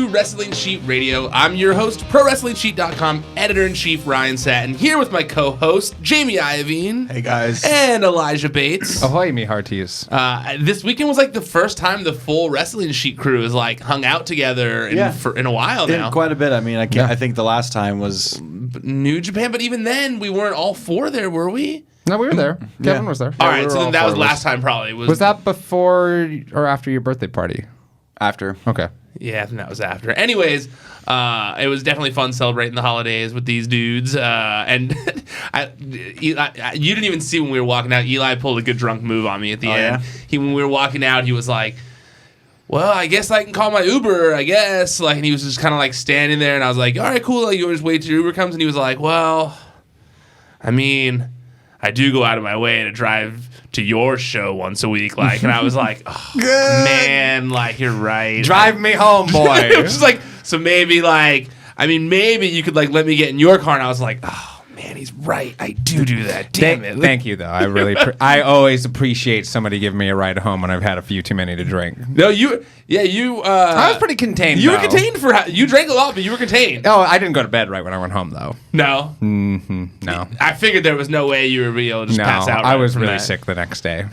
to Wrestling Sheet Radio. I'm your host, ProWrestlingSheet.com editor-in-chief Ryan Satin, here with my co-host, Jamie Iovine. Hey, guys. And Elijah Bates. Ahoy, me hearties. This weekend was like the first time the full Wrestling Sheet crew has like hung out together in a while now. Quite a bit. I mean, I think the last time was New Japan, but even then, we weren't all four there, were we? No, we were there. Kevin was there. All right, so then that was last time probably. Was that before or after your birthday party? after. Okay. Yeah, I think that was after. Anyways, it was definitely fun celebrating the holidays with these dudes. And you didn't even see when we were walking out. Eli pulled a good drunk move on me at the end. Yeah? When we were walking out, he was like, well, I guess I can call my Uber, I guess. Like, and he was just kind of like standing there, and I was like, all right, cool. Like, you just wait till your Uber comes. And he was like, well, I mean, I do go out of my way to drive to your show once a week, like, and I was like, oh, man, like, you're right. Drive me home, boy. It was just like, so maybe, like, I mean, maybe you could, like, let me get in your car, and I was like, oh, man, he's right. I do that. Damn it. Thank you, though. I really, I always appreciate somebody giving me a ride home when I've had a few too many to drink. No, you. I was pretty contained. You were contained you drank a lot, but you were contained. Oh, I didn't go to bed right when I went home, though. No. Mm-hmm. No. I figured there was no way you were able to just pass out. I was really sick the next day.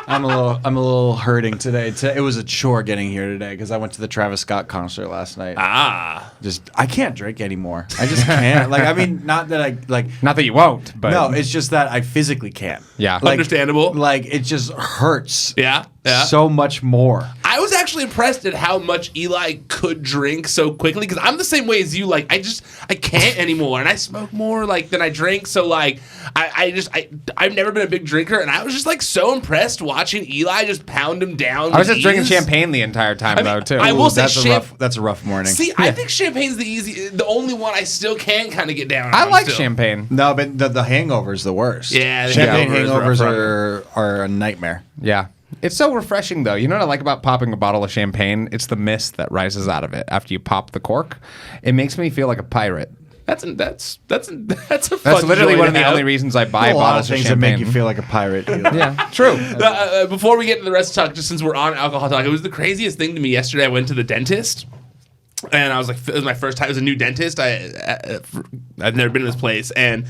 I'm a little hurting today. It was a chore getting here today because I went to the Travis Scott concert last night. I can't drink anymore. I just can't. Like, I mean, not that I like. Not that you won't, but no, it's just that I physically can't. Yeah, like, understandable. Like, it just hurts. Yeah. So much more. I was actually impressed at how much Eli could drink so quickly because I'm the same way as you. Like, I can't anymore, and I smoke more like than I drink. So like, I've never been a big drinker, and I was just like so impressed watching Eli just pound him down. I was just drinking champagne the entire time though too. I will say that's a rough morning. See, I think champagne's the only one I still can kind of get down. I like champagne. No, but the hangover's the worst. Yeah, champagne hangovers are a nightmare. Yeah. It's so refreshing, though. You know what I like about popping a bottle of champagne? It's the mist that rises out of it after you pop the cork. It makes me feel like a pirate. That's a fun That's literally one of the only reasons I buy bottles of things champagne. that make you feel like a pirate. Yeah, true. Before we get to the rest of talk, just since we're on alcohol talk, it was the craziest thing to me yesterday. I went to the dentist, and I was like, it was my first time. It was a new dentist. I've never been to this place, and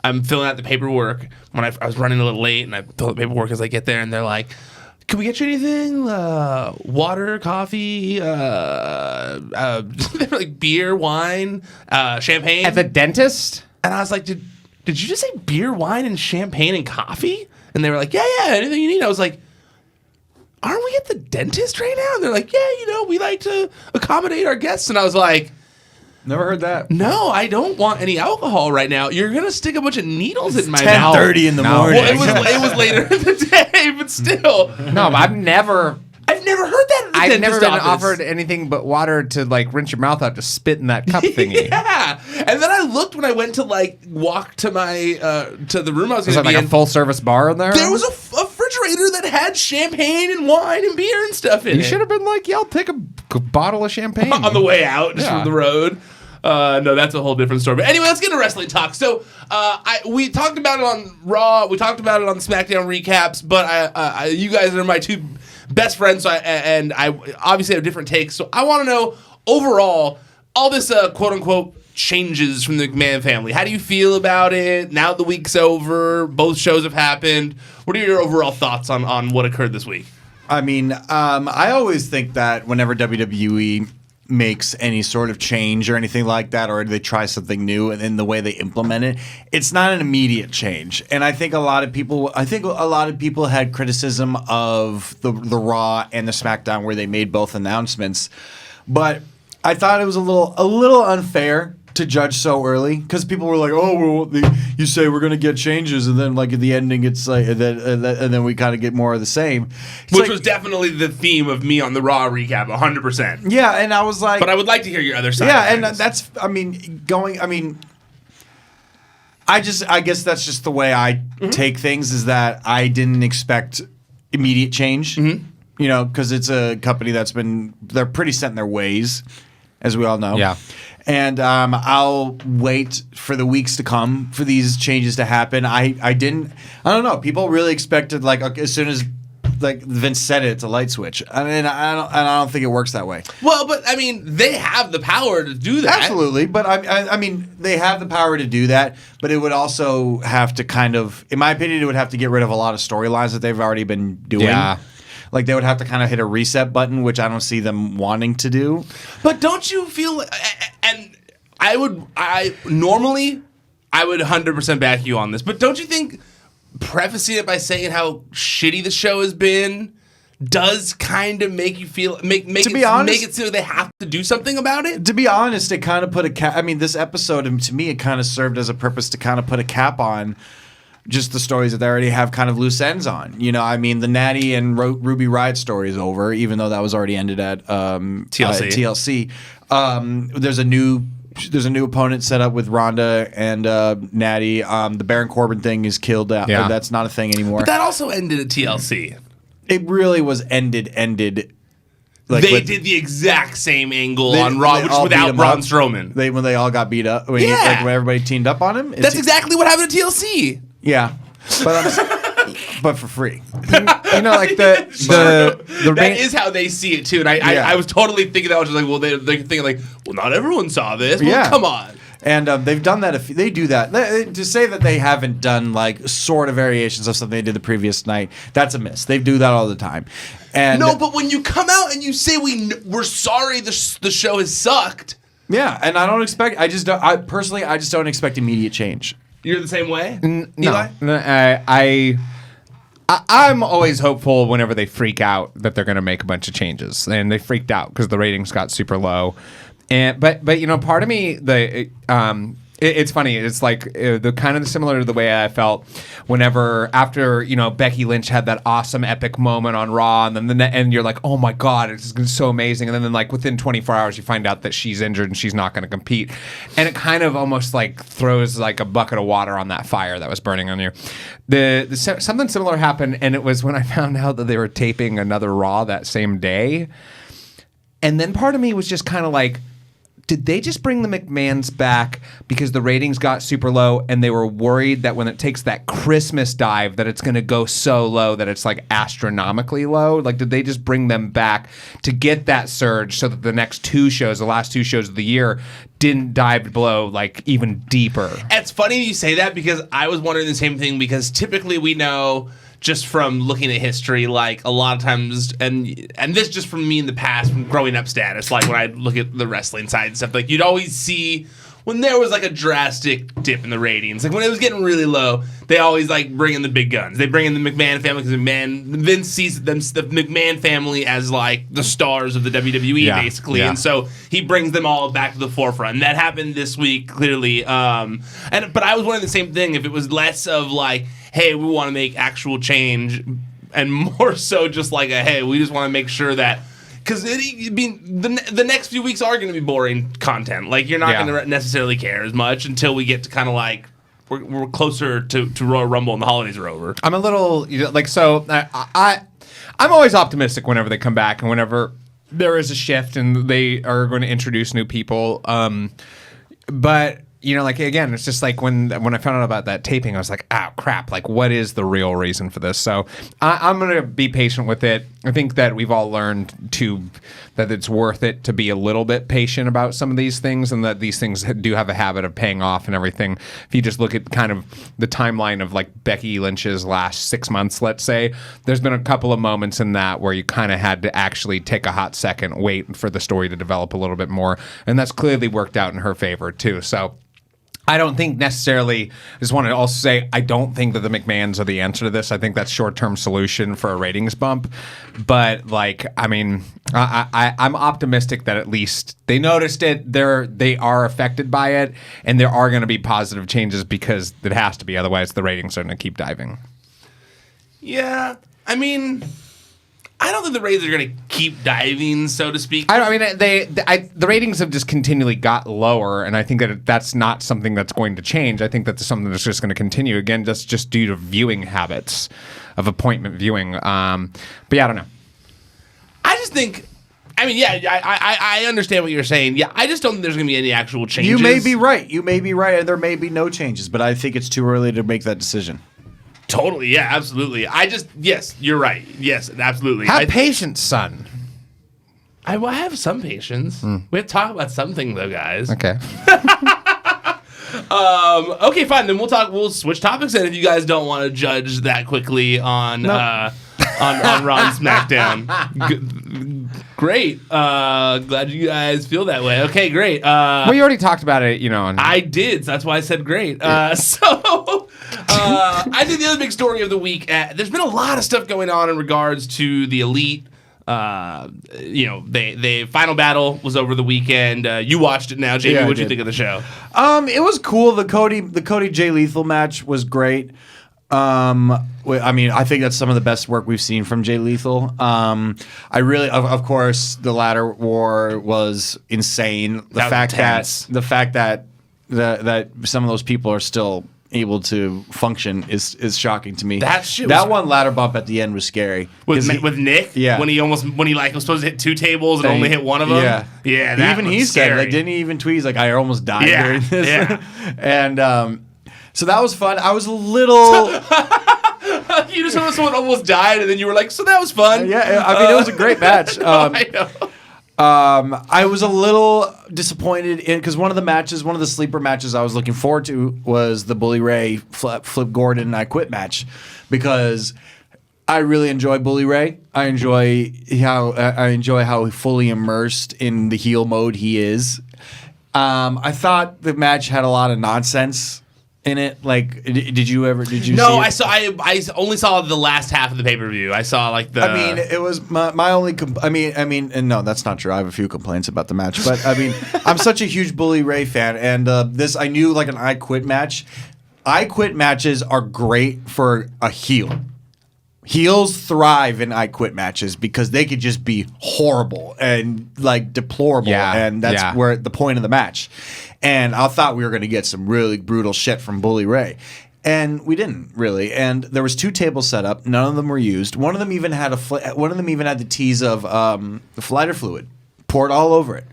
I'm filling out the paperwork when I was running a little late, and I fill out the paperwork as I get there, and they're like, can we get you anything? Water, coffee, like beer, wine, champagne? At the dentist? And I was like, did you just say beer, wine, and champagne and coffee? And they were like, yeah, anything you need. I was like, aren't we at the dentist right now? And they're like, yeah, we like to accommodate our guests. And I was like, never heard that. no, I don't want any alcohol right now. You're going to stick a bunch of needles in my mouth. 10:30 in the morning. Well, it was later in the day, but still. No, I've never heard that at the I've dentist never been office. offered anything but water to like rinse your mouth out to spit in that cup thingy. Yeah, and then I looked when I went to like walk to my to the room I was Is going that to be like in. a full service bar in there? There was a refrigerator that had champagne and wine and beer and stuff in it. You should have been like, yeah, I'll take a bottle of champagne on the way out, just from the road. No, that's a whole different story. But anyway, let's get into wrestling talk. So we talked about it on Raw. We talked about it on the Smackdown recaps. But you guys are my two best friends, so I obviously have different takes. So I want to know, overall, all this quote-unquote changes from the McMahon family. How do you feel about it? Now the week's over. Both shows have happened. What are your overall thoughts on what occurred this week? I mean, I always think that whenever WWE makes any sort of change or anything like that, or they try something new and in the way they implement it, it's not an immediate change. And I think a lot of people had criticism of the Raw and the SmackDown where they made both announcements, but I thought it was a little unfair to judge so early because people were like, "Oh, well, you say we're going to get changes, and then like at the ending, it's like, and then we kind of get more of the same," which was definitely the theme of me on the Raw recap, 100%. Yeah, and I was like, but I would like to hear your other side. Yeah, and that's, I guess that's just the way I take things. Is that I didn't expect immediate change, you know, because it's a company they're pretty set in their ways, as we all know. Yeah. And I'll wait for the weeks to come for these changes to happen. I don't know. People really expected, like, as soon as like Vince said it's a light switch. I mean, I don't think it works that way. Well, but I mean, they have the power to do that. Absolutely, but I mean, they have the power to do that. But it would also have to kind of, in my opinion, it would have to get rid of a lot of storylines that they've already been doing. Yeah. Like they would have to kind of hit a reset button, which I don't see them wanting to do. But don't you feel? And I would 100% back you on this. But don't you think prefacing it by saying how shitty the show has been does kind of make you feel make it seem like they have to do something about it? To be honest, it kind of put a cap. I mean, this episode, to me, it kind of served as a purpose to kind of put a cap on just the stories that they already have kind of loose ends on. You know, I mean, the Natty and Ruby Riott story is over, even though that was already ended at TLC. There's a new opponent set up with Ronda and Natty. The Baron Corbin thing is killed out. Yeah. That's not a thing anymore. But that also ended at TLC. It really was ended. Like they did the exact same angle on Raw, which was without Braun Strowman. When they all got beat up. When everybody teamed up on him. That's exactly what happened at TLC. Yeah, but for free. You know, like the that is how they see it too. And I was totally thinking that. I was just like, well, they're thinking like, well, not everyone saw this. Well, yeah, come on. And they've done that. They do that. To say that they haven't done like sort of variations of something they did the previous night, that's a miss. They do that all the time. And no, but when you come out and you say we're sorry, the show has sucked. Yeah, and I don't expect. I just don't expect immediate change. You're the same way, Eli? No, I'm always hopeful whenever they freak out that they're going to make a bunch of changes, and they freaked out because the ratings got super low. And but you know, part of me it's funny. It's like the kind of similar to the way I felt whenever after Becky Lynch had that awesome epic moment on Raw, and then and you're like, oh my god, it's so amazing, and then like within 24 hours you find out that she's injured and she's not going to compete, and it kind of almost like throws like a bucket of water on that fire that was burning on you. Something similar happened, and it was when I found out that they were taping another Raw that same day, and then part of me was just kind of like, did they just bring the McMahons back because the ratings got super low and they were worried that when it takes that Christmas dive that it's going to go so low that it's like astronomically low? Like, did they just bring them back to get that surge so that the last two shows of the year didn't dive below like even deeper? It's funny you say that because I was wondering the same thing, because typically we know just from looking at history, like a lot of times, and this just from me in the past, from growing up status, like when I look at the wrestling side and stuff, like you'd always see when there was like a drastic dip in the ratings, like when it was getting really low, they always like bring in the big guns. They bring in the McMahon family because Vince sees the McMahon family as like the stars of the WWE basically, and so he brings them all back to the forefront. And that happened this week clearly. But I was wondering the same thing, if it was less of like, hey, we want to make actual change, and more so just like hey, we just want to make sure that, because the next few weeks are going to be boring content. Like you're not going to necessarily care as much until we get to kind of like we're closer to Royal Rumble and the holidays are over. I'm a little I'm always optimistic whenever they come back and whenever there is a shift and they are going to introduce new people. But like again, it's just like when I found out about that taping, I was like, oh crap! Like, what is the real reason for this? So I'm gonna be patient with it. I think that we've all learned that it's worth it to be a little bit patient about some of these things, and that these things do have a habit of paying off and everything. If you just look at kind of the timeline of like Becky Lynch's last 6 months, let's say, there's been a couple of moments in that where you kind of had to actually take a hot second, wait for the story to develop a little bit more, and that's clearly worked out in her favor too. So I don't think necessarily, I just want to also say, I don't think that the McMahons are the answer to this. I think that's short-term solution for a ratings bump. But, like, I mean, I'm optimistic that at least they noticed it, they are affected by it, and there are going to be positive changes because it has to be. Otherwise, the ratings are going to keep diving. Yeah, I mean, I don't think the ratings are going to keep diving, so to speak. The ratings have just continually got lower, and I think that that's not something that's going to change. I think that's something that's just going to continue. Again, that's just due to viewing habits of appointment viewing. But yeah, I don't know. I just think, I understand what you're saying. Yeah, I just don't think there's going to be any actual changes. You may be right, and there may be no changes, but I think it's too early to make that decision. Totally, yeah, absolutely. Yes, you're right. Yes, absolutely. Have patience, son. I have some patience. We have to talk about something, though, guys. Okay. Okay, fine. Then we'll switch topics. And if you guys don't want to judge that quickly on Raw and SmackDown, great. Glad you guys feel that way. Okay, great. Well, you already talked about it, I did. So that's why I said great. I think the other big story of the week. There's been a lot of stuff going on in regards to the Elite. The final battle was over the weekend. You watched it now, Jamie. What'd you think of the show? It was cool. The Cody Jay Lethal match was great. I think that's some of the best work we've seen from Jay Lethal. I really, of course, the ladder war was insane. The fact that some of those people are still able to function is shocking to me. That one ladder bump at the end was scary. With Nick? Yeah. When he was supposed to hit 2 tables and only hit one of them? Yeah. Yeah, that even was he scary. said, didn't he even tweet, he's like, I almost died during this. Yeah. And so that was fun. I was a little... You just said someone almost died, and then you were like, so that was fun. Yeah, it was a great match. I know. I was a little disappointed because one of the sleeper matches I was looking forward to was the Bully Ray Flip Gordon I Quit match, because I really enjoy Bully Ray. I enjoy how fully immersed in the heel mode he is. I thought the match had a lot of nonsense in it. Like, did you see No, it? I only saw the last half of the pay-per-view. I saw like the... it was my only... and no, that's not true. I have a few complaints about the match. But, I'm such a huge Bully Ray fan. And I knew like an I Quit match. I Quit matches are great for a heel. Heels thrive in I Quit matches because they could just be horrible and like deplorable. Yeah, and that's where the point of the match. And I thought we were going to get some really brutal shit from Bully Ray. And we didn't really. And there was 2 tables set up. None of them were used. One of them even had the tease of the lighter fluid poured all over it.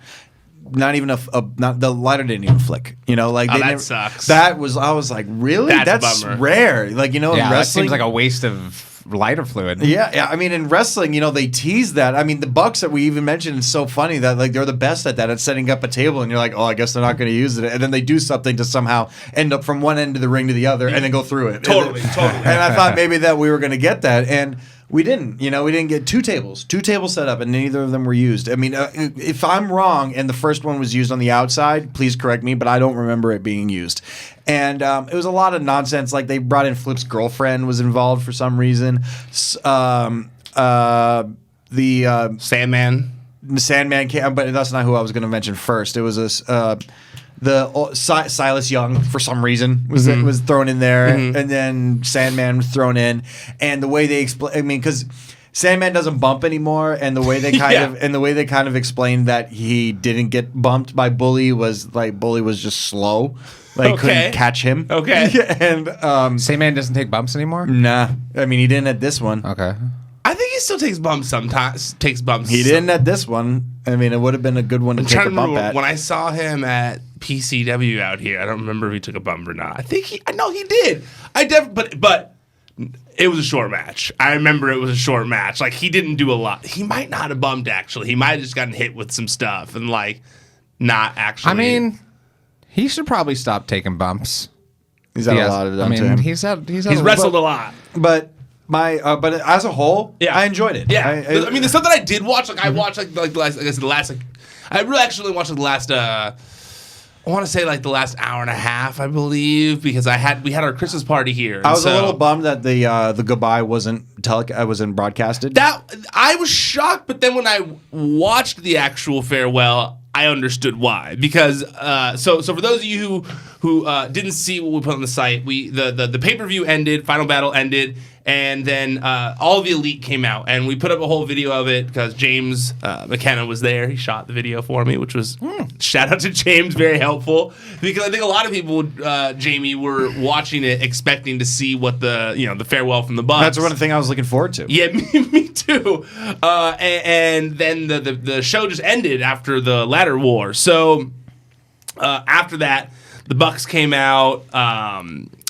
Not even the lighter didn't even flick. that sucks. I was like, really? That's rare. Like, in wrestling, that seems like a waste of lighter fluid. Yeah. In wrestling, they tease that. The Bucks that we even mentioned is so funny that like they're the best at that, at setting up a table, and you're like, oh, I guess they're not going to use it, and then they do something to somehow end up from one end of the ring to the other, and then go through it. Totally. And I thought maybe that we were going to get that, and we didn't. We didn't get 2 tables set up, and neither of them were used. If I'm wrong, and the first one was used on the outside, please correct me, but I don't remember it being used. And it was a lot of nonsense. Like, they brought in Flip's girlfriend was involved for some reason. The Sandman came, but that's not who I was going to mention first. It was Silas Young for some reason was thrown in there, and then Sandman was thrown in. And the way they explain, because Sandman doesn't bump anymore, and the way they kind of explained that he didn't get bumped by Bully was like Bully was just slow. Couldn't catch him. Okay. And Sandman doesn't take bumps anymore? Nah. He didn't at this one. Okay. I think he still takes bumps sometimes. He didn't at this one. It would have been a good one to take a bump at. When I saw him at PCW out here, I don't remember if he took a bump or not. I know he did. But it was a short match. I remember it was a short match. Like, he didn't do a lot. He might not have bumped, actually. He might have just gotten hit with some stuff and like not actually. He should probably stop taking bumps. He's had a lot of them to him. He's wrestled a lot. But but as a whole, I enjoyed it. Yeah, the stuff that I did watch, like I watched like the last, I really actually watched the last. I want to say like the last hour and a half, I believe, because we had our Christmas party here. I was a little bummed that the goodbye wasn't broadcasted. That I was shocked, but then when I watched the actual farewell, I understood why. Because so for those of you who didn't see what we put on the site, the pay-per-view ended, Final Battle ended, and then all of the Elite came out, and we put up a whole video of it because James McKenna was there. He shot the video for me, which was shout out to James, very helpful, because I think a lot of people, Jamie, were watching it expecting to see what the farewell from the Bucks. That's one thing I was looking forward to. Yeah, me too. And then the show just ended after the ladder war. So after that, the Bucks came out.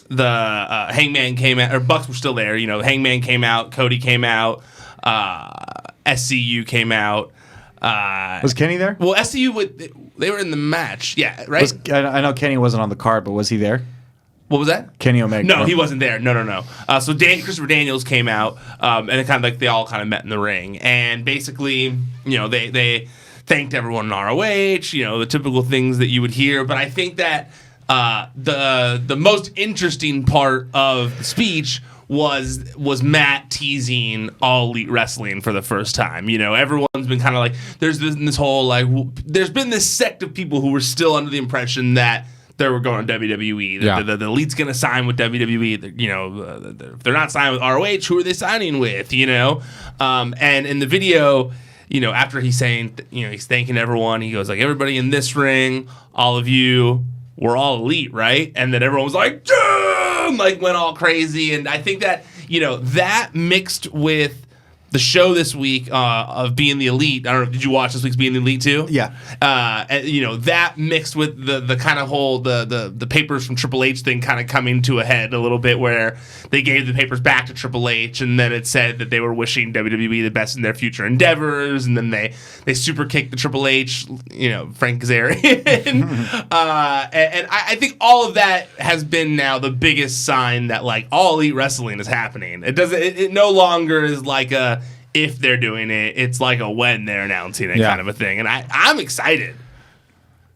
Hangman came out, or Bucks were still there. Hangman came out, Cody came out, SCU came out. Was Kenny there? Well, SCU they were in the match. Yeah, right. I know Kenny wasn't on the card, but was he there? What was that? Kenny Omega. No, he wasn't there. No. So Christopher Daniels came out, and it kind of like they all kind of met in the ring, and basically, they thanked everyone in ROH. The typical things that you would hear. But I think that the most interesting part of the speech was Matt teasing All Elite Wrestling for the first time. Everyone's been kind of like, there's this whole there's been this sect of people who were still under the impression that they were going to WWE. The Elite's going to sign with WWE. If they're not signing with ROH, who are they signing with? And in the video, after he's saying, he's thanking everyone. He goes like, everybody in this ring, all of you, we're all elite, right? And then everyone was like, damn! Went all crazy. And I think that, that mixed with the show this week of Being the Elite. I don't know, did you watch this week's Being the Elite too? Yeah. That mixed with the kind of whole the papers from Triple H thing kind of coming to a head a little bit, where they gave the papers back to Triple H, and then it said that they were wishing WWE the best in their future endeavors, and then they super kicked the Triple H, Frank Kazarian. And I think all of that has been now the biggest sign that All Elite Wrestling is happening. It no longer is like a if they're doing it, it's like a when they're announcing it kind of a thing. And I'm excited.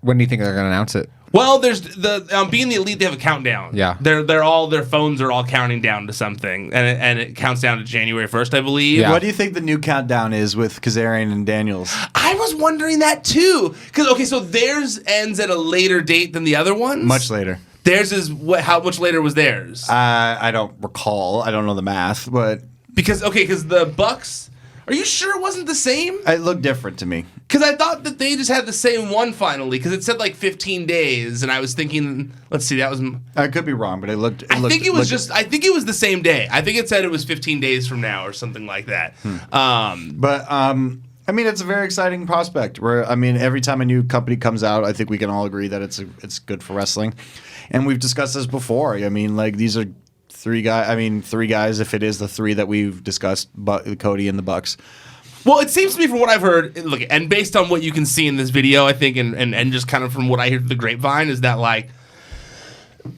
When do you think they're going to announce it? Well, there's Being the Elite, they have a countdown. Yeah. They're all, their phones are all counting down to something. And it counts down to January 1st, I believe. Yeah. What do you think the new countdown is with Kazarian and Daniels? I was wondering that too. So theirs ends at a later date than the other ones? Much later. Theirs is how much later was theirs? I don't recall. I don't know the math, but... Because the Bucks, are you sure it wasn't the same? It looked different to me. Because I thought that they just had the same one finally, because it said 15 days, and I was thinking, let's see, that was... I could be wrong, but I think It's a very exciting prospect. Every time a new company comes out, I think we can all agree that it's good for wrestling. And we've discussed this before. These are three guys, if it is the three that we've discussed, Cody and the Bucks. Well, it seems to me from what I've heard, look, and based on what you can see in this video, I think, and just kind of from what I hear through the grapevine, is that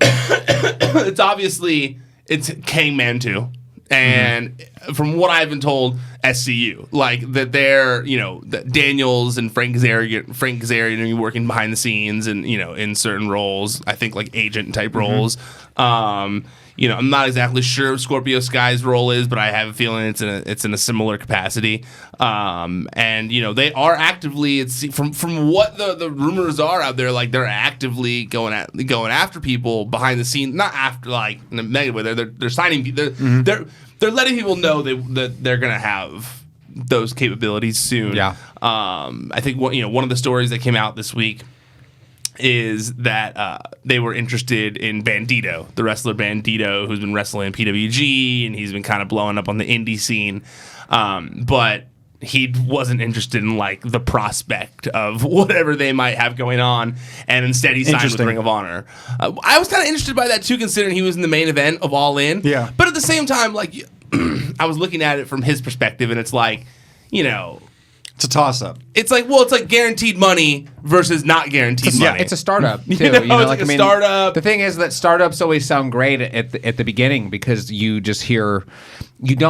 it's obviously Hangman 2. And from what I've been told, SCU, that they're, that Daniels and Frank Kazarian are working behind the scenes and, in certain roles, I think agent type roles. I'm not exactly sure what Scorpio Sky's role is, but I have a feeling it's in a similar capacity. They are actively, from what the rumors are out there, they're actively going after people behind the scenes, not after in a negative way. They're signing people. They're letting people know that they're gonna have those capabilities soon. Yeah. I think one of the stories that came out this week is that they were interested in Bandido, the wrestler Bandido, who's been wrestling in PWG, and he's been kind of blowing up on the indie scene. But he wasn't interested in the prospect of whatever they might have going on, and instead he signed with Ring of Honor. I was kind of interested by that too, considering he was in the main event of All In. Yeah. But at the same time, I was looking at it from his perspective, and it's it's a toss-up. It's guaranteed money versus not guaranteed money. It's a startup, too. It's a startup. The thing is that startups always sound great at the beginning, because you don't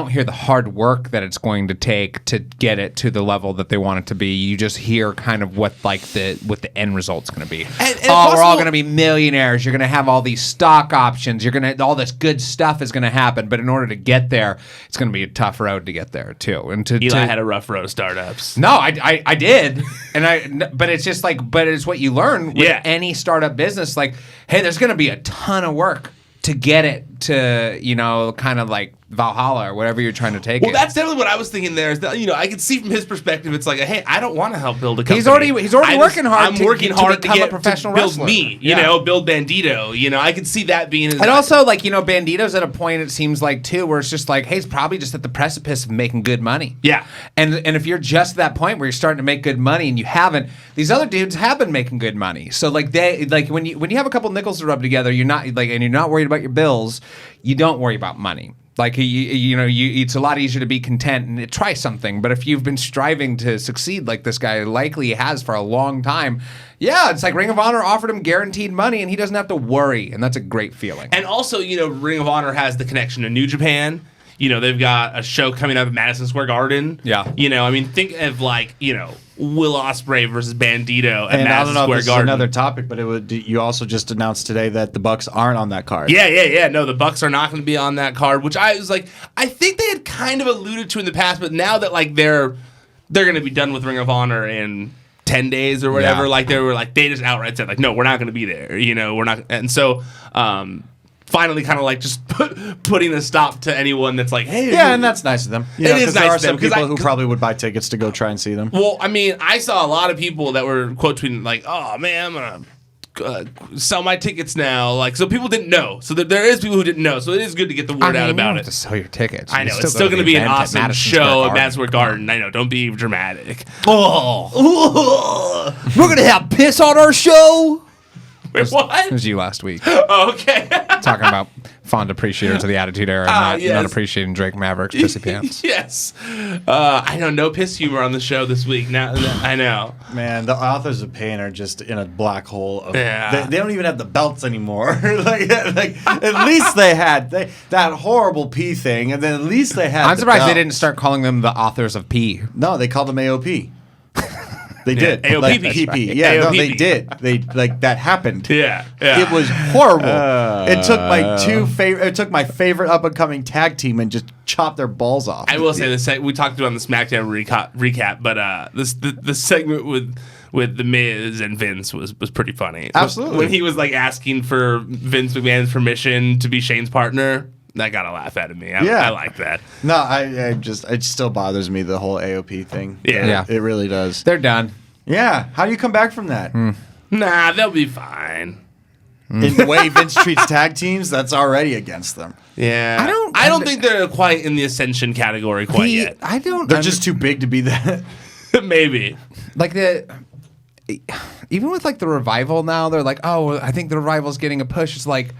hear the hard work that it's going to take to get it to the level that they want it to be. You just hear kind of what the end result's going to be. We're all going to be millionaires. You're going to have all these stock options. All this good stuff is going to happen. But in order to get there, it's going to be a tough road to get there too. And Eli had a rough road of startups. No, I did, but it's just but it's what you learn with any startup business. Hey, there's going to be a ton of work to get it to kind of Valhalla or whatever you're trying to take. Well, that's definitely what I was thinking. There is that I can see from his perspective, it's like, hey, I don't want to help build a company. He's already working hard. I'm working hard to become get a professional to build wrestler. me. Build Bandido. I could see that being his. And also, Bandido's at a point, it seems like too, where it's just like, hey, he's probably just at the precipice of making good money. Yeah. And if you're just at that point where you're starting to make good money and you haven't, these other dudes have been making good money. So when you have a couple nickels to rub together, you're not and you're not worried about your bills, you don't worry about money. It's a lot easier to be content and try something. But if you've been striving to succeed like this guy likely has for a long time, it's like Ring of Honor offered him guaranteed money and he doesn't have to worry. And that's a great feeling. And also, Ring of Honor has the connection to New Japan. They've got a show coming up at Madison Square Garden. Yeah. Think of Will Ospreay versus Bandido at And I don't Madison know if Square this is Garden. another topic, but you also just announced today that the Bucks aren't on that card. Yeah. No, the Bucks are not going to be on that card, which I was like, I think they had kind of alluded to in the past, but now that they're going to be done with Ring of Honor in 10 days or whatever, they just outright said no, we're not going to be there. We're not, and so. Finally, kind of just putting a stop to anyone that's like, hey. Yeah, and that's nice of them. It is nice there are of them, some people who probably would buy tickets to go try and see them. Well, I saw a lot of people that were quote tweeting oh man, I'm gonna sell my tickets now. So people didn't know. So there is people who didn't know. So it is good to get the word out about you don't it. have to sell your tickets. I know it's still going to be an awesome show at Madison Square Garden. I know. Don't be dramatic. Oh, we're gonna have piss on our show. Wait, what? It was you last week. Oh, okay. Talking about fond appreciators of the Attitude Era and yes. not appreciating Drake Maverick's pissy pants. Yes. I know, no piss humor on the show this week. Now I know. Man, the authors of pain are just in a black hole. Yeah. They don't even have the belts anymore. At least they had that horrible P thing, and then at least they had I'm surprised belts. they didn't start calling them the authors of P. No, they called them AOP. They did. AOPP. PP. Right. Yeah, no, AOPP. they did. They that happened. Yeah. It was horrible. It took my favorite up and coming tag team and just chopped their balls off. I will say this. We talked about it on the Smackdown recap, but the segment with the Miz and Vince was pretty funny. Absolutely. When he was asking for Vince McMahon's permission to be Shane's partner. That got a laugh out of me. I like that. No, it still bothers me, the whole AOP thing. Yeah. It really does. They're done. Yeah. How do you come back from that? Nah, they'll be fine. In the way Vince treats tag teams, that's already against them. Yeah. I don't think they're quite in the Ascension category yet. They're just too big to be that. Maybe. Even with the Revival now, they're like, oh, I think the Revival's getting a push. It's like,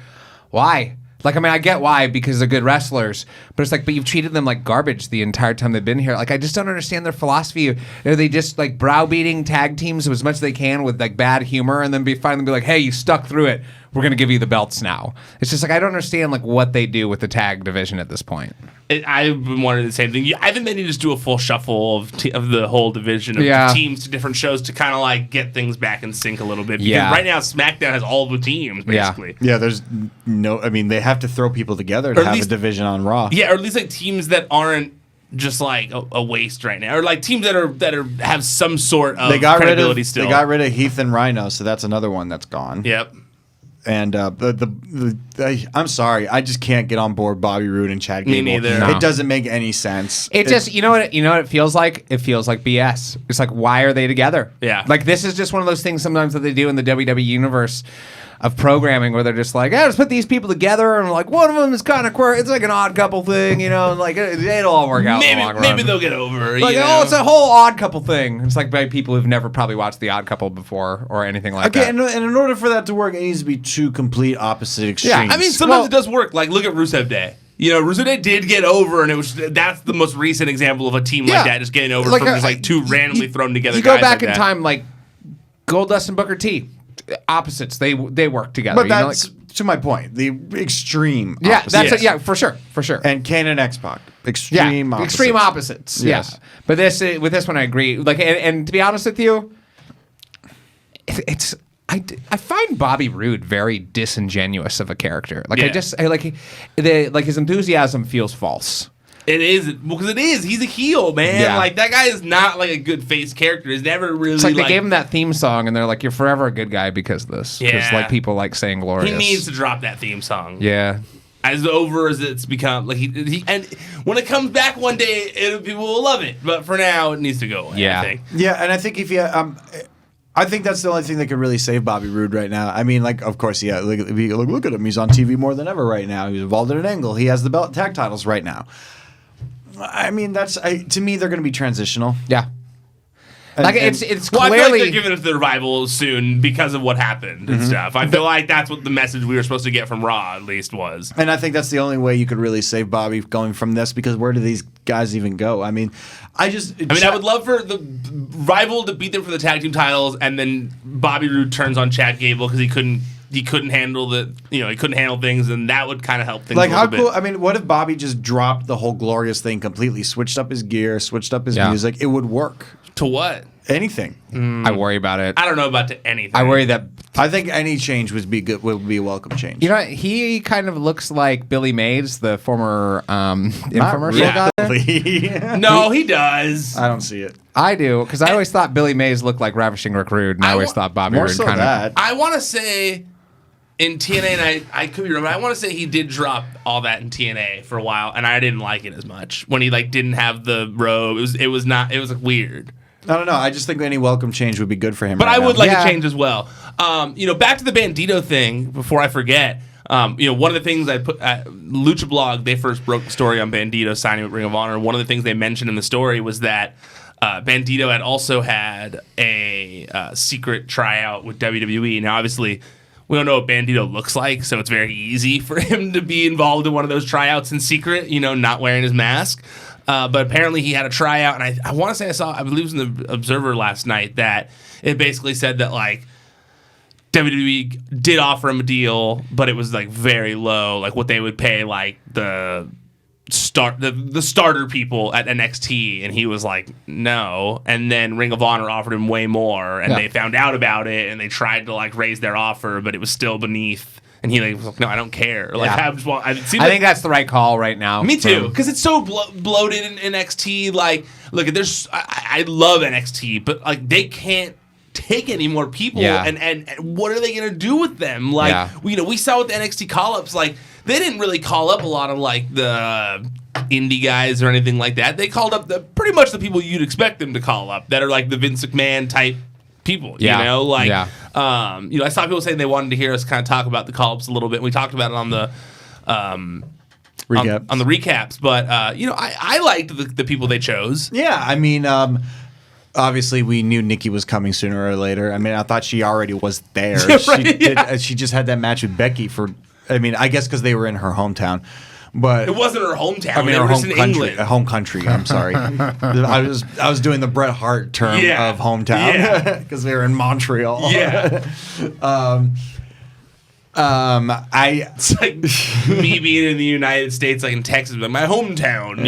why? I get why, because they're good wrestlers, but it's but you've treated them like garbage the entire time they've been here. I just don't understand their philosophy. Are they just browbeating tag teams as much as they can with bad humor, and then finally be like, hey, you stuck through it. We're going to give you the belts now. It's just I don't understand what they do with the tag division at this point. I've been wondering the same thing. I think they need to just do a full shuffle of the whole division of teams to different shows to kind of get things back in sync a little bit. Because right now Smackdown has all the teams basically. Yeah, there's no. They have to throw people together to have a division on Raw. Yeah, or at least teams that aren't just a waste right now, or teams that have some sort of credibility still. They got rid of Heath and Rhino, so that's another one that's gone. Yep. And I'm sorry, I just can't get on board Bobby Roode and Chad Gable. Me neither. No. It doesn't make any sense. It just you know what it feels like? It feels like BS. It's why are they together? Yeah. This is just one of those things sometimes that they do in the WWE universe of programming where they're just let's put these people together and one of them is kind of quirky. It's an odd couple thing, it'll all work out. Maybe they'll get over. It's a whole odd couple thing. It's by people who've never probably watched the Odd Couple before or anything like that. And in order for that to work, it needs to be two complete opposite extremes. Yeah, sometimes it does work. Look at Rusev Day. Rusev Day did get over, and that's the most recent example of a team like that just getting over from just two randomly thrown together. You go back in time, Goldust and Booker T. Opposites, they work together. But that's to my point. The extreme. Yeah, opposites. that's for sure. And Kane and X-Pac, extreme opposites. Extreme opposites. Yes. Yeah, but with this one, I agree. And to be honest with you, I find Bobby Roode very disingenuous of a character. His enthusiasm feels false. It is because it is. He's a heel, man. Yeah. That guy is not a good face character. He's never really. It's they gave him that theme song, and they're like, "You're forever a good guy because of this." Because Yeah. people like saying "glorious." He needs to drop that theme song. Yeah. as over as it's become. Like he and when it comes back one day, people will love it. But for now, it needs to go away. Yeah. I think. Yeah, and I think if you, I think that's the only thing that could really save Bobby Roode right now. I mean, like, of course, yeah. Look at him. He's on TV more than ever right now. He's involved in an angle. He has the belt tag titles right now. I mean, to me, they're going to be transitional. Yeah. Like it's Well, clearly I feel like they're giving us the revival soon because of what happened and stuff. I feel like that's what the message we were supposed to get from Raw at least was. And I think that's the only way you could really save Bobby going from this, because where do these guys even go? I mean, I would love for the rival to beat them for the tag team titles, and then Bobby Roode turns on Chad Gable because he couldn't handle he couldn't handle things, and that would kind of help things. Like, a how little cool? bit. I mean, what if Bobby just dropped the whole Glorious thing completely, switched up his gear, switched up his music? It would work. To what? Anything. I worry about it. I don't know about anything. I worry that I think any change would be a welcome change. you know he kind of looks like Billy Mays, the former infomercial Yeah. guy. Really. No, he does. I don't see it. I do, because I always thought Billy Mays looked like Ravishing Rick Rude, and I always thought Bobby More Roode so kind of. that. I want to say in TNA, and I could be wrong, but I want to say he did drop all that in TNA for a while, and I didn't like it as much when he didn't have the robe. It was weird. I don't know. I just think any welcome change would be good for him. But right I would now. like a change as well. Back to the Bandido thing before I forget. One of the things I put at Lucha Blog, they first broke the story on Bandido signing with Ring of Honor. One of the things they mentioned in the story was that Bandido had also had a secret tryout with WWE. Now, obviously, we don't know what Bandido looks like, so it's very easy for him to be involved in one of those tryouts in secret, not wearing his mask. But apparently he had a tryout, and I want to say I believe it was in the Observer last night, that it basically said that WWE did offer him a deal, but it was very low, like what they would pay the starter people at NXT, and he was like, no. And then Ring of Honor offered him way more, and they found out about it, and they tried to raise their offer, but it was still beneath. And he was like, no, I don't care. I think that's the right call right now. Me too, because it's so bloated in NXT. Look, I love NXT, but they can't take any more people. Yeah. And what are they gonna do with them? We saw with the NXT call-ups, they didn't really call up a lot of the indie guys or anything like that. They called up pretty much the people you'd expect them to call up, that are the Vince McMahon type people. I saw people saying they wanted to hear us kind of talk about the call-ups a little bit. We talked about it on the Recaps. on the recaps, but I liked the people they chose. Yeah, I mean, obviously we knew Nikki was coming sooner or later. I mean, I thought she already was there. She just had that match with Becky I guess because they were in her hometown. But it wasn't her hometown. I mean, they her were just home in country. England. Home country. I'm sorry. I was doing the Bret Hart term of hometown because they were in Montreal. Yeah. It's like me being in the United States, in Texas, my hometown.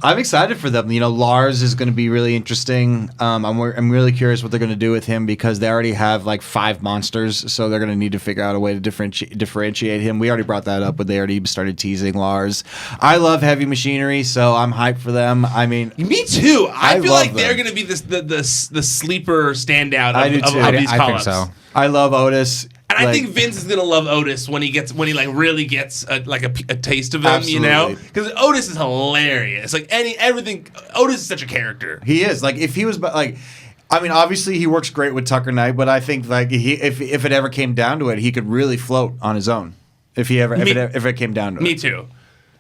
I'm excited for them. Lars is going to be really interesting. I'm really curious what they're going to do with him, because they already have 5 monsters, so they're going to need to figure out a way to differentiate him. We already brought that up, but they already started teasing Lars. I love Heavy Machinery, so I'm hyped for them. I mean, me too. I feel like them. they're going to be the sleeper standout I do too. of these I think call-ups. so. I love Otis. And I think Vince is gonna love Otis when he really gets a taste of him, Absolutely. because Otis is hilarious. Everything. Otis is such a character. He is. If he was obviously he works great with Tucker Knight, but I think if it ever came down to it, he could really float on his own. If it came down to it. Me too.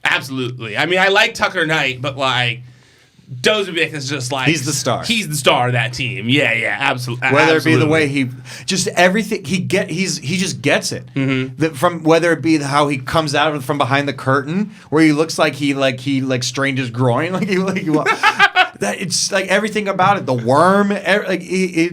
Absolutely. I mean, I like Tucker Knight, but Dozovic is just he's the star. He's the star of that team. Yeah, absolutely. Whether it be the way he just everything he just gets it. Mm-hmm. From whether it be how he comes out from behind the curtain, where he looks like he strained his groin, it's everything about it. The worm, he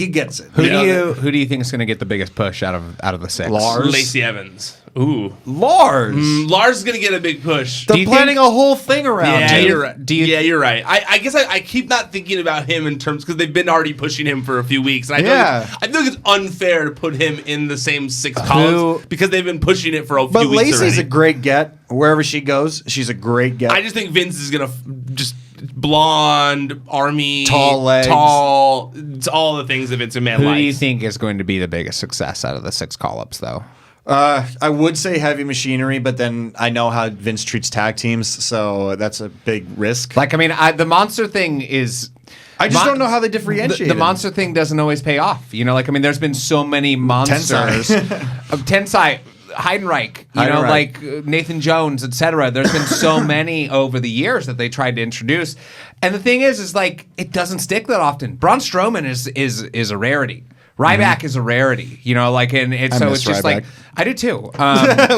gets it. Who do you think is going to get the biggest push out of the 6? Lars. Lacey Evans. Ooh, Lars. Lars is gonna get a big push. They're planning a whole thing around. Yeah, him. you're right. You're right. I guess I keep not thinking about him in terms, because they've been already pushing him for a few weeks, and I feel like it's unfair to put him in the same 6 columns because they've been pushing it for a few weeks. But Lacey's already. a great get wherever she goes. She's a great get. I just think Vince is gonna just blonde, army, Tall legs. it's all the things that Vince McMahon Who likes. do you think is going to be the biggest success out of the 6 call-ups, though? I would say Heavy Machinery, but then I know how Vince treats tag teams, so that's a big risk. Like, I mean, the monster thing is... I just don't know how they differentiate The it. monster thing doesn't always pay off. You know, like, I mean, there's been so many monsters. Tensai, Heidenreich, you know, like Nathan Jones, etc. There's been so many over the years that they tried to introduce. And the thing is like, it doesn't stick that often. Braun Strowman is a rarity. Ryback is a rarity, you know, like, and so it's just Ryback. like, I do too.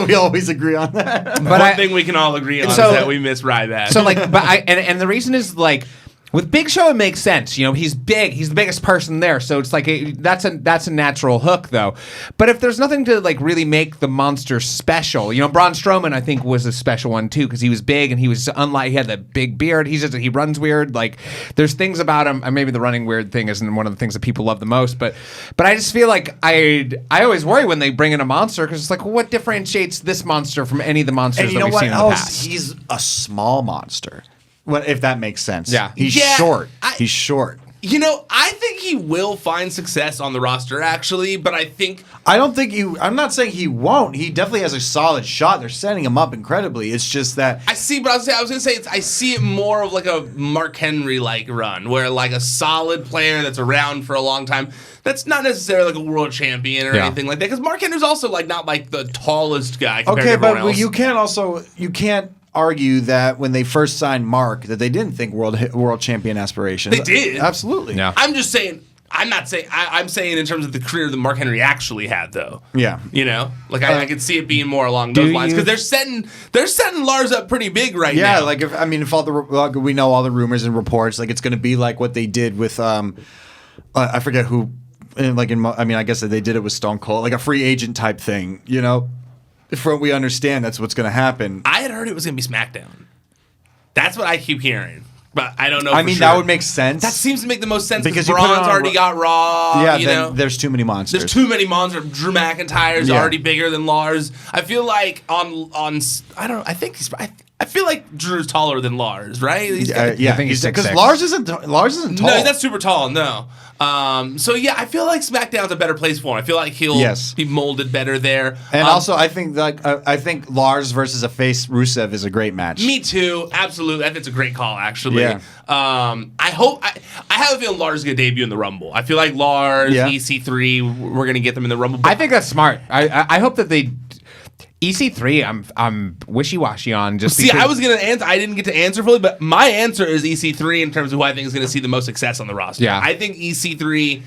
We always agree on that. But one thing we can all agree on is that we miss Ryback. So like, but and the reason is like, with Big Show, it makes sense. You know, he's big. He's the biggest person there. So it's like that's a natural hook, though. But if there's nothing to like really make the monster special, you know, Braun Strowman I think was a special one too because he was big and he was unlike. He had that big beard. He runs weird. Like there's things about him. And maybe the running weird thing isn't one of the things that people love the most. But I just feel like I always worry when they bring in a monster because it's like, well, what differentiates this monster from any of the monsters that we've seen in the past? He's a small monster. Well, if that makes sense. Yeah. He's short. He's short. You know, I think he will find success on the roster, actually, but I think... I'm not saying he won't. He definitely has a solid shot. They're setting him up incredibly. It's just that... I see, but I was going to say, I see it more of like a Mark Henry-like run, where like a solid player that's around for a long time, that's not necessarily like a world champion or anything like that, because Mark Henry's also like not like the tallest guy compared to everyone else. you can't argue that when they first signed Mark that they didn't think world champion aspirations. They did. Absolutely. Yeah. I'm just saying. I'm saying in terms of the career that Mark Henry actually had, though. Yeah. You know, like I could see it being more along those lines because they're setting Lars up pretty big right now. Yeah, like if we know all the rumors and reports, like it's going to be like what they did with I forget who, I guess they did it with Stone Cold, like a free agent type thing, you know. From what we understand, that's what's going to happen. I had heard it was going to be SmackDown. That's what I keep hearing, but I don't know. I mean, sure. that would make sense. That seems to make the most sense because you put it Braun's on already got Raw. Yeah, you know? there's too many monsters. There's too many monsters. Drew McIntyre's already bigger than Lars. I feel like on I don't know. I feel like Drew's taller than Lars, right? I think he's 6'6". because Lars isn't tall. No, he's not super tall. No. So yeah, I feel like SmackDown's a better place for him. I feel like he'll be molded better there. And also, I think Lars versus a face Rusev is a great match. Me too, absolutely. I think it's a great call, actually. Yeah. I have a feeling Lars is gonna debut in the Rumble. I feel like Lars, EC3, we're gonna get them in the Rumble. I think that's smart. I hope that they. EC3, I'm wishy-washy on. Just see, I was gonna answer. I didn't get to answer fully, but my answer is EC3 in terms of who I think is gonna see the most success on the roster. Yeah, I think EC3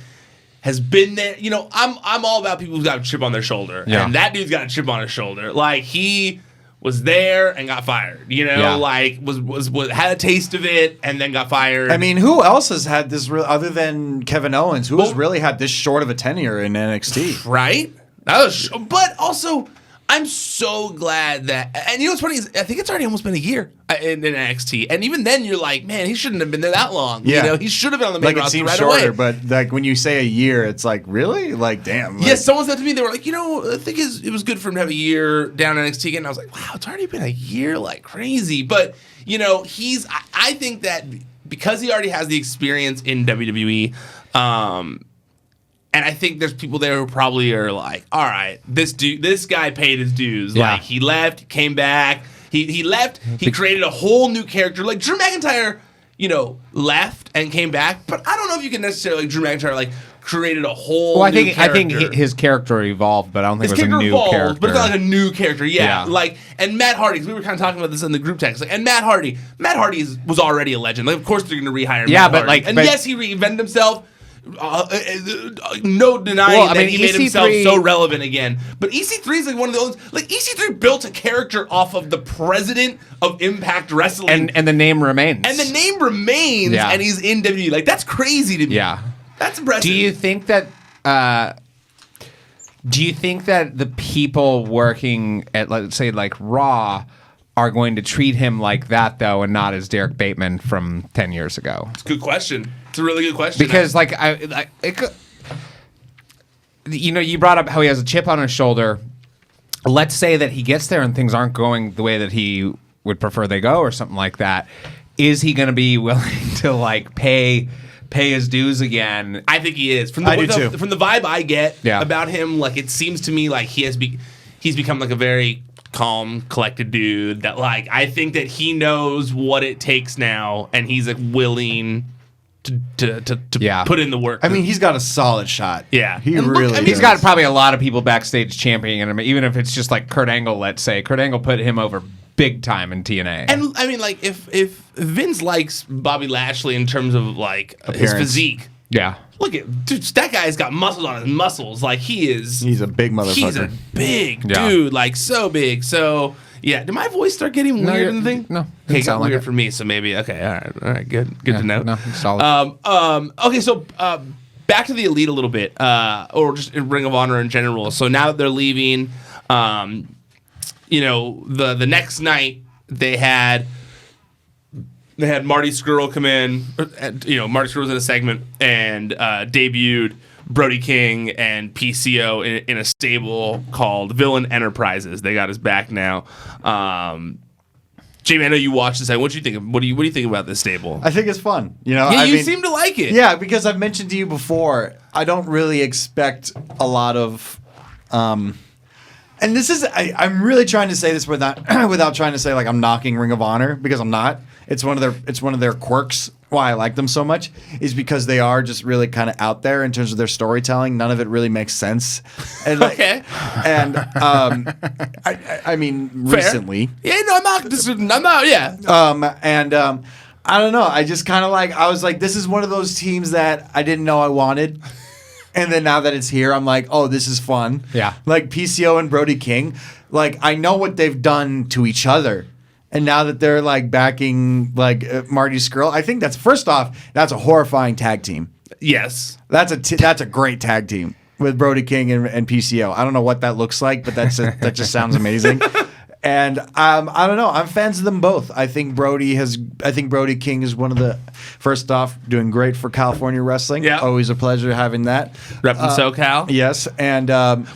has been there. You know, I'm all about people who've got a chip on their shoulder, and that dude's got a chip on his shoulder. Like he was there and got fired. You know, like was had a taste of it and then got fired. I mean, who else has had this other than Kevin Owens? Who has really had this short of a tenure in NXT? Right? But also, I'm so glad that, and you know what's funny is I think it's already almost been a year in NXT, and even then you're like, man, he shouldn't have been there that long. Yeah. You know, he should have been on the main roster it seems right shorter, away. but like when you say a year, it's like really, like damn. Like, Yes, someone said to me, they were like, you know, I think it was good for him to have a year down in NXT, and I was like, wow, it's already been a year, like crazy. But you know, I think that because he already has the experience in WWE. And I think there's people there who probably are like, all right, this guy paid his dues. Yeah. Like he left, came back. He left. He created a whole new character. Like Drew McIntyre, you know, left and came back. But I don't know if you can necessarily like Drew McIntyre like created a whole. Well, new character. I think his character evolved, but I don't think it was a new character. But it's not like a new character. Yeah. Like and Matt Hardy, 'cause we were kind of talking about this in the group text. Like, and Matt Hardy was already a legend. Like, of course they're going to rehire. Matt Hardy. Yes, he reinvented himself. No denying that he made himself so relevant again. But EC3 is like one of those. Like EC3 built a character off of the president of Impact Wrestling, and the name remains. And the name remains. Yeah. And he's in WWE. Like that's crazy to me. Yeah, that's impressive. Do you think that? The people working at, let's say, like Raw, are going to treat him like that though, and not as Derek Bateman from 10 years ago? It's a good question. It's a really good question. Because you know, you brought up how he has a chip on his shoulder. Let's say that he gets there and things aren't going the way that he would prefer they go, or something like that. is he going to be willing to like pay his dues again? I think he is. From I do too. From the vibe I get Yeah. about him, like it seems to me like he's become like a very calm, collected dude that like I think that he knows what it takes now, and he's like willing to Yeah. put in the work. I mean, he's got a solid shot. Yeah. He And look, really I mean, He's does. got probably a lot of people backstage championing him, even if it's just like Kurt Angle, let's say. Kurt Angle put him over big time in TNA. and I mean, like if Vince likes Bobby Lashley in terms of like his Appearance. physique, yeah. look at dude, that guy's got muscles on his muscles. Like He's a big motherfucker. He's a big Yeah. dude, like so big. So yeah, did my voice start getting No, weird you're- in the thing? no, Okay, didn't it got sound like weird it. for me. So maybe okay, all right, good to know. No, it's solid. Okay, so back to the Elite a little bit, or just Ring of Honor in general. So now that they're leaving, you know, the next night they had Marty Scurll come in. You know, Marty Scurll was in a segment and debuted Brody King and PCO in a stable called Villain Enterprises. They got his back now. Jamie, I know you watched this. What do you think? What do you think about this stable? I think it's fun. You know, Yeah, I you mean, seem to like it. Yeah, because I've mentioned to you before, I don't really expect a lot of. And this is, I'm really trying to say this without trying to say like I'm knocking Ring of Honor, because I'm not. It's one of their quirks. Why I like them so much is because they are just really kind of out there in terms of their storytelling. None of it really makes sense. And like, Okay. And I mean, Fair. recently. Yeah, no, I'm not. Yeah. I don't know. I just kind of like, I was like, this is one of those teams that I didn't know I wanted. And then now that it's here, I'm like, oh, this is fun. Yeah. Like PCO and Brody King. Like, I know what they've done to each other. And now that they're like backing like Marty Scurll, I think first off, that's a horrifying tag team. Yes. That's a great tag team with Brody King and PCO. I don't know what that looks like, but that just sounds amazing. And I don't know. I'm fans of them both. I think Brody King is one of the, first off, doing great for California wrestling. Yeah. Always a pleasure having that. Repping SoCal. Yes, and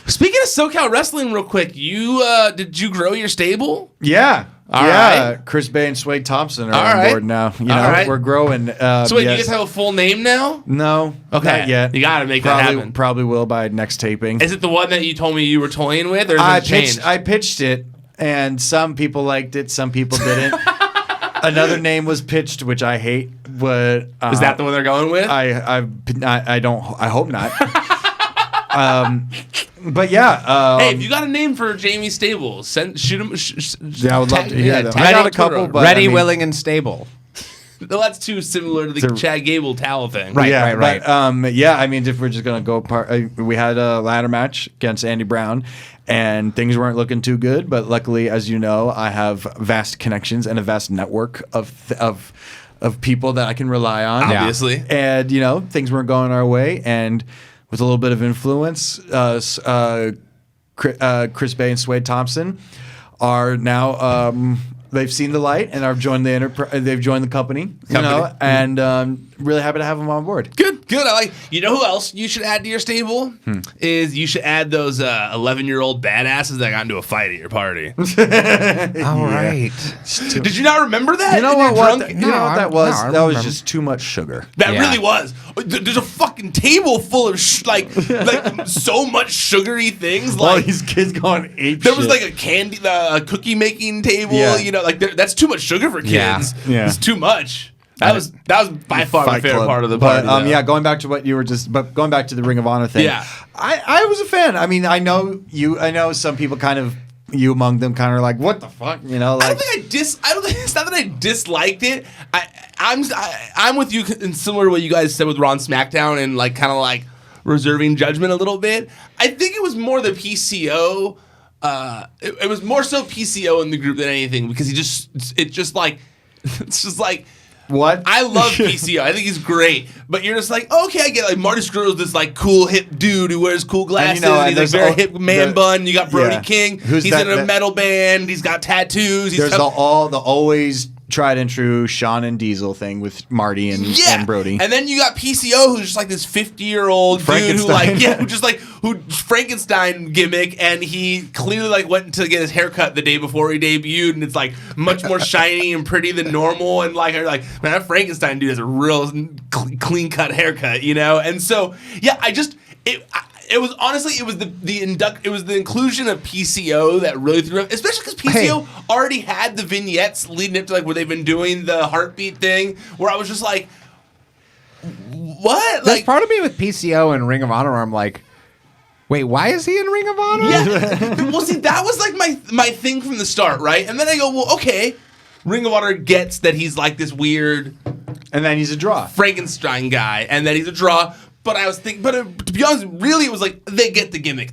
Speaking of SoCal wrestling, real quick, did you grow your stable? yeah. All yeah, right. Chris Bay and Swade Thompson are All on right. board now. You know, All right. we're growing. So wait, yes. you guys have a full name now? No, Okay. not yet. You gotta make that happen. Probably will by next taping. Is it the one that you told me you were toying with, or I has it changed? pitched it, and some people liked it, some people didn't. Another name was pitched, which I hate. But Is that the one they're going with? I hope not. But yeah. Hey, if you got a name for Jamie Stable, shoot him. Yeah, I would love to hear them. I got a couple, but Ready, I mean, willing, and stable. No, that's too similar to the Chad Gable towel thing. Right. Yeah, but, yeah, I mean, if we're just gonna go apart, we had a ladder match against Andy Brown, and things weren't looking too good. But luckily, as you know, I have vast connections and a vast network of people that I can rely on. Obviously. And you know, things weren't going our way, and with a little bit of influence, Chris Bay and Swade Thompson are now. They've seen the light and have joined they've joined the company. You know, and really happy to have them on board. Good. I like. You know who else you should add to your stable? Is you should add those 11-year-old badasses that got into a fight at your party. All right. Did you not remember that? You know And what? you're drunk? You know what that was? I That was remember. just too much sugar. That Yeah. really was. There's a fucking table full of like so much sugary things. All Like these kids going ape there was shit. like a cookie making table. Yeah. You know, like that's too much sugar for kids. Yeah. Yeah. It's too much. That was by far my Fight favorite Club. part of the party. But though. yeah, going back to what you were but going back to the Ring of Honor thing. Yeah. I was a fan. I mean, I know some people kind of, you among them, kind of like, what the fuck, you know? I Like, don't think it's not that I disliked it. I'm with you in similar to what you guys said with Raw and SmackDown and like kind of like reserving judgment a little bit. I think it was more the PCO. It was more so PCO in the group than anything because it's just like what? I love PCO. I think he's great. But you're just like, okay, I get it. Like Marty Scurll's this like cool hip dude who wears cool glasses. And, you know, and and he's like there's very hip man bun. You got Brody yeah. King. Who's he's that- in a that- metal band. He's got tattoos. There's the always tried and true Sean and Diesel thing with Marty and Brody. And then you got PCO, who's just like this 50-year-old dude who Frankenstein gimmick, and he clearly like went to get his haircut the day before he debuted, and it's like much more shiny and pretty than normal, and like man, that Frankenstein dude has a real clean cut haircut, you know? And so it was honestly the inclusion of PCO that really threw up, especially because PCO already had the vignettes leading up to like where they've been doing the heartbeat thing, where I was just like, what? There's Like part of me with PCO and Ring of Honor, I'm like, wait, why is he in Ring of Honor? Yeah. Well, see, that was like my thing from the start, right? And then I go, well, okay, Ring of Honor gets that he's like this weird, and then he's a draw, Frankenstein guy, and then he's a draw. But I was thinking, to be honest, really, it was like they get the gimmick.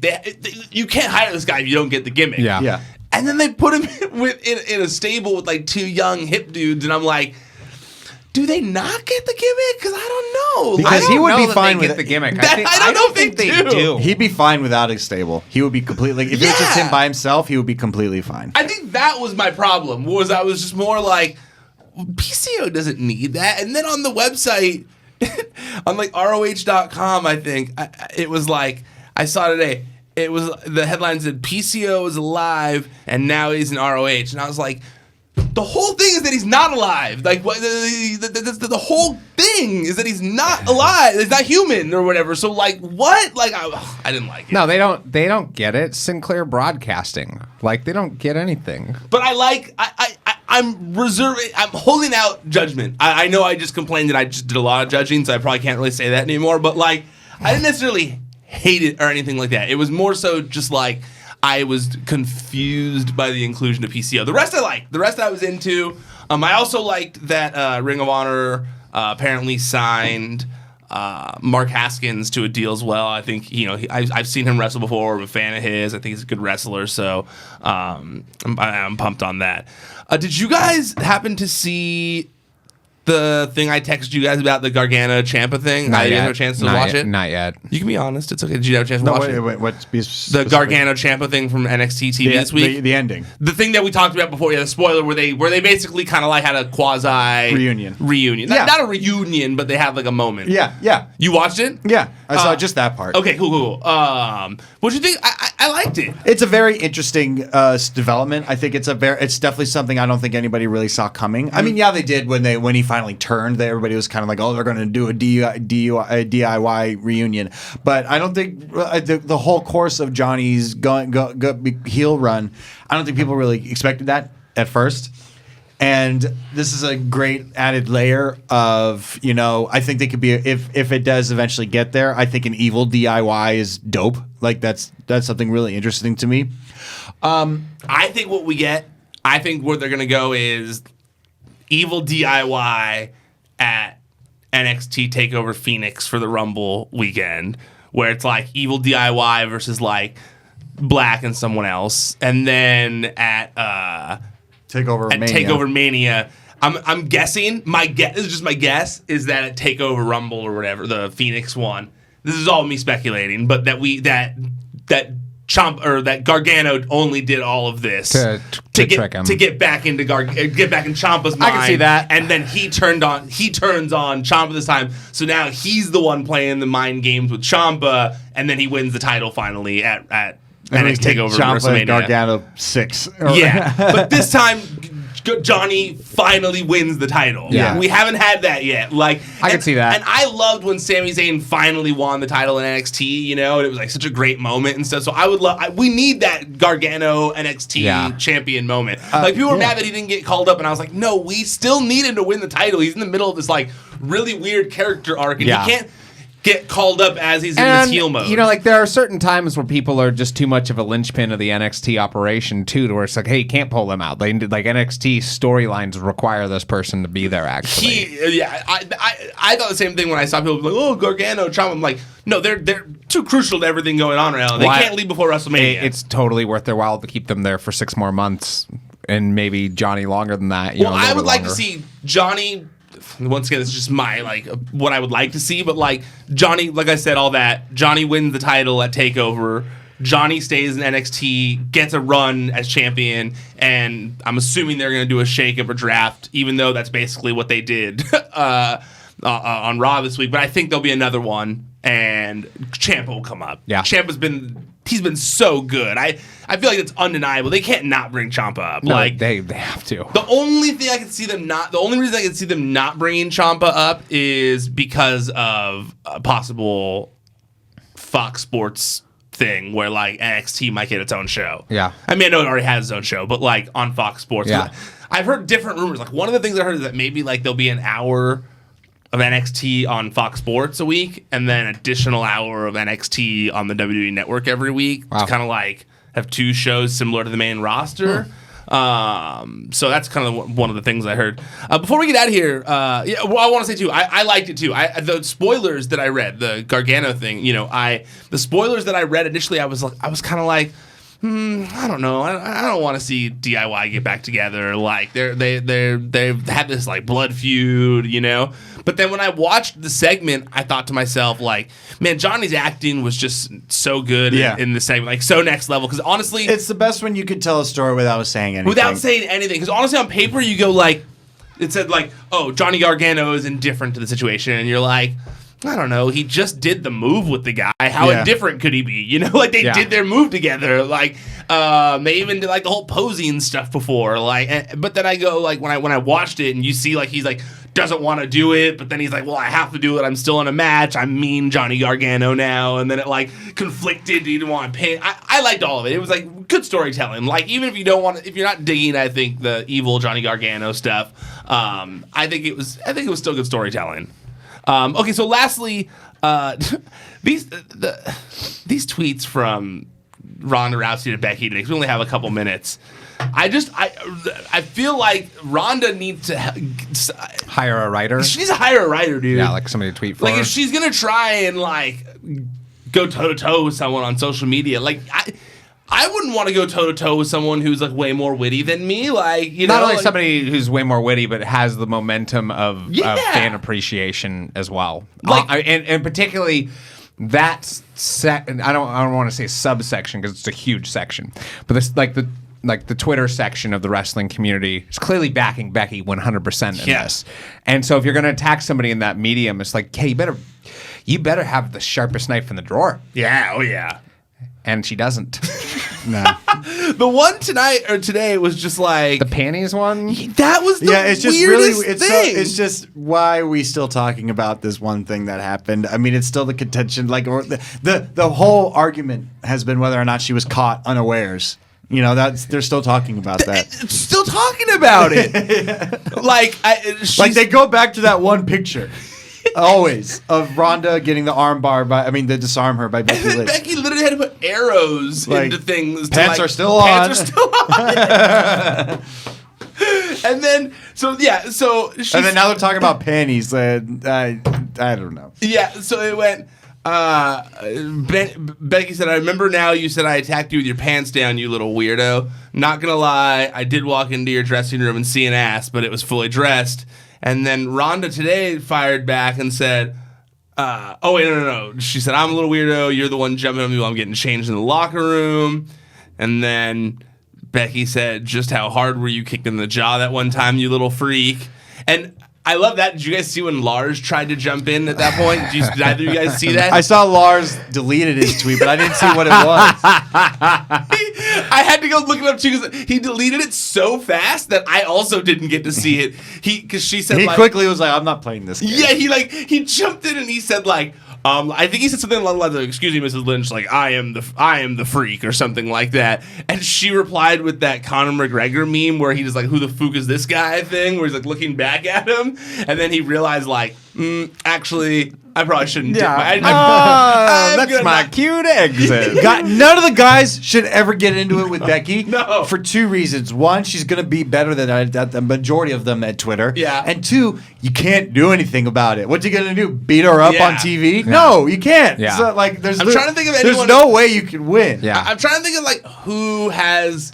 You can't hire this guy if you don't get the gimmick. Yeah. And then they put him in a stable with like two young hip dudes, and I'm like, do they not get the gimmick? Because I don't know. Because he would be fine with the gimmick. I don't think they do. He'd be fine without a stable. He would be completely. If it was just him by himself, he would be completely fine. I think that was my problem. I was just more like, PCO doesn't need that. And then on the website. On like ROH.com, I think it was like I saw today. It was the headline said PCO is alive and now he's in ROH, and I was like, the whole thing is that he's not alive. Like what? The whole thing is that he's not alive. He's not human or whatever. So like what? Like I didn't like it. No, they don't. They don't get it. Sinclair Broadcasting, like they don't get anything. But I'm reserving. I'm holding out judgment. I know I just complained that I just did a lot of judging, so I probably can't really say that anymore. But like, I didn't necessarily hate it or anything like that. It was more so just like I was confused by the inclusion of PCO. The rest I liked. The rest I was into. I also liked that Ring of Honor apparently signed Mark Haskins to a deal as well. I think I've seen him wrestle before. I'm a fan of his. I think he's a good wrestler. So I'm pumped on that. Did you guys happen to see the thing I texted you guys about, the Gargano Ciampa thing? Not I didn't yet. have a chance to watch it. Not yet. You can be honest. It's okay. Did you have a chance to watch it? What's the Gargano Ciampa thing from NXT TV this week? The ending. The thing that we talked about before, the spoiler, where they basically kind of like had a quasi reunion. Yeah. Not a reunion, but they had like a moment. Yeah. You watched it? Yeah. I saw just that part. Okay, cool. What'd you think? I liked it. It's a very interesting development. I think it's definitely something I don't think anybody really saw coming. I mean, yeah, they did when he finally turned. Everybody was kind of like, oh, they're going to do a DIY reunion. But I don't think the whole course of Johnny's heel run, I don't think people really expected that at first. And this is a great added layer of, I think they could be, if it does eventually get there, I think an evil DIY is dope. Like that's something really interesting to me. I think where they're going to go is evil DIY at NXT TakeOver Phoenix for the Rumble weekend, where it's like evil DIY versus like Black and someone else. And then at TakeOver Mania, I'm guessing. This is just my guess. Is that at TakeOver Rumble or whatever, the Phoenix one? This is all me speculating, but that Gargano only did all of this to trick him, to get back into get back in Ciampa's mind. I can see that. And then he turns on Ciampa this time. So now he's the one playing the mind games with Ciampa, and then he wins the title finally at NXT TakeOver WrestleMania. And Gargano 6. Yeah, but this time Johnny finally wins the title. Yeah. We haven't had that yet. Like I can see that. And I loved when Sami Zayn finally won the title in NXT, and it was like such a great moment and stuff. So I would we need that Gargano NXT champion moment. Like people were mad that he didn't get called up, and I was like, no, we still need him to win the title. He's in the middle of this like really weird character arc, and he can't get called up as he's in this heel mode. There are certain times where people are just too much of a linchpin of the NXT operation too, to where it's like, hey, you can't pull them out. Like NXT storylines require this person to be there. Actually, I thought the same thing when I saw people like, oh, Gargano, Ciampa. I'm like, no, they're too crucial to everything going on right now. They can't leave before WrestleMania. It's totally worth their while to keep them there for 6 more months, and maybe Johnny longer than that. I would like to see Johnny. Once again, this is just my what I would like to see, but like Johnny, like I said, all that Johnny wins the title at TakeOver, Johnny stays in NXT, gets a run as champion, and I'm assuming they're going to do a shake-up or draft, even though that's basically what they did on Raw this week. But I think there'll be another one, and Ciampa will come up. Yeah. Ciampa's been so good. I feel like it's undeniable. They can't not bring Ciampa up. No, like they have to. The only reason I can see them not bringing Ciampa up is because of a possible Fox Sports thing where like NXT might get its own show. Yeah. I mean, I know it already has its own show, but like on Fox Sports. Yeah. I've heard different rumors. Like one of the things I heard is that maybe like there'll be an hour of NXT on Fox Sports a week, and then an additional hour of NXT on the WWE Network every week. Wow. To kind of like have two shows similar to the main roster. So that's kind of one of the things I heard. Before we get out of here, I want to say too, I liked it too. The spoilers that I read, the Gargano thing, the spoilers that I read initially, I was kind of like, I don't know. I don't want to see DIY get back together. Like they've had this like blood feud, But then when I watched the segment, I thought to myself, like, man, Johnny's acting was just so good in the segment, like so next level. Because honestly, it's the best when you can tell a story without saying anything. Because honestly, on paper, you go like, it said like, oh, Johnny Gargano is indifferent to the situation, and you're like, I don't know. He just did the move with the guy. How indifferent could he be? Like they did their move together. Like they even did like the whole posing stuff before. Like, but then I go like when I watched it and you see like he's like doesn't want to do it, but then he's like, well, I have to do it. I'm still in a match. I'm mean Johnny Gargano now, and then it like conflicted. He didn't want to pin. I liked all of it. It was like good storytelling. Like even if you don't want, if you're not digging, I think the evil Johnny Gargano stuff. I think it was still good storytelling. Okay, so lastly, these tweets from Ronda Rousey to Becky today, 'cause we only have a couple minutes. I feel like Ronda needs to Hire a writer. She needs to hire a writer, dude. Yeah, like somebody to tweet for Like her. if she's gonna try and like go toe to toe with someone on social media, like I wouldn't want to go toe to toe with someone who's like way more witty than me. Like not only somebody who's way more witty, but has the momentum of fan appreciation as well. Like, and particularly that I don't want to say subsection because it's a huge section, but this like the Twitter section of the wrestling community is clearly backing Becky 100% in this. And so if you're going to attack somebody in that medium, it's like, hey, you better have the sharpest knife in the drawer. Yeah, oh yeah. And she doesn't. No. The one today was just like The panties one? that was the It's just weirdest really thing. it's just why are we still talking about this one thing that happened. I mean, it's still the contention, like or the whole argument has been whether or not she was caught unawares. They're still talking about that. Still talking about it. Like They go back to that one picture. Always of Ronda getting the armbar they disarm her by Becky Lynch. Becky literally had to put arrows into things. Pants are still on. And then she's, and then now they're talking about panties. I don't know. Yeah, so it went. Becky said, I remember now you said I attacked you with your pants down, you little weirdo. Not gonna lie, I did walk into your dressing room and see an ass, but it was fully dressed. And then Ronda today fired back and said, oh, wait, no. She said, I'm a little weirdo. You're the one jumping on me while I'm getting changed in the locker room. And then Becky said, just how hard were you kicked in the jaw that one time, you little freak? And I love that. Did you guys see when Lars tried to jump in at that point? Did either of you guys see that? I saw Lars deleted his tweet, but I didn't see what it was. I had to go look it up too because he deleted it so fast that I also didn't get to see it. Because she said He quickly was like, I'm not playing this game. Yeah, he jumped in and he said like, I think he said something along the lines of, excuse me, Mrs. Lynch, like I am the freak or something like that. And she replied with that Conor McGregor meme where he just like, who the fuck is this guy thing, where he's like looking back at him, and then he realized like, actually, I probably shouldn't. That's my cute exit. None of the guys should ever get into it with Becky. No. For two reasons. One, she's going to be better than the majority of them at Twitter. Yeah. And two, you can't do anything about it. What's you going to do? Beat her up on TV? Yeah. No, you can't. Yeah. So, like, I'm trying to think of anyone. There's no way you can win. Yeah. I'm trying to think of like who has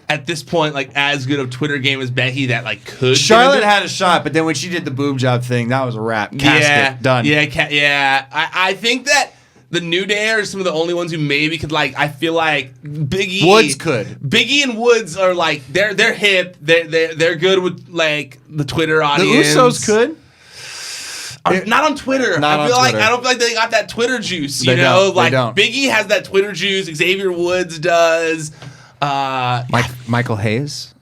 at this point like as good of Twitter game as Becky that like could. Charlotte had a shot, but then when she did the boob job thing, that was a wrap. Casket, done. Yeah. I think that the New Day are some of the only ones who maybe could like. I feel like Biggie Woods could. Biggie and Woods are like they're hip. They're good with like the Twitter audience. The Usos could. Not on Twitter. I don't feel like they got that Twitter juice. You know, like Biggie has that Twitter juice. Xavier Woods does. Michael Hayes.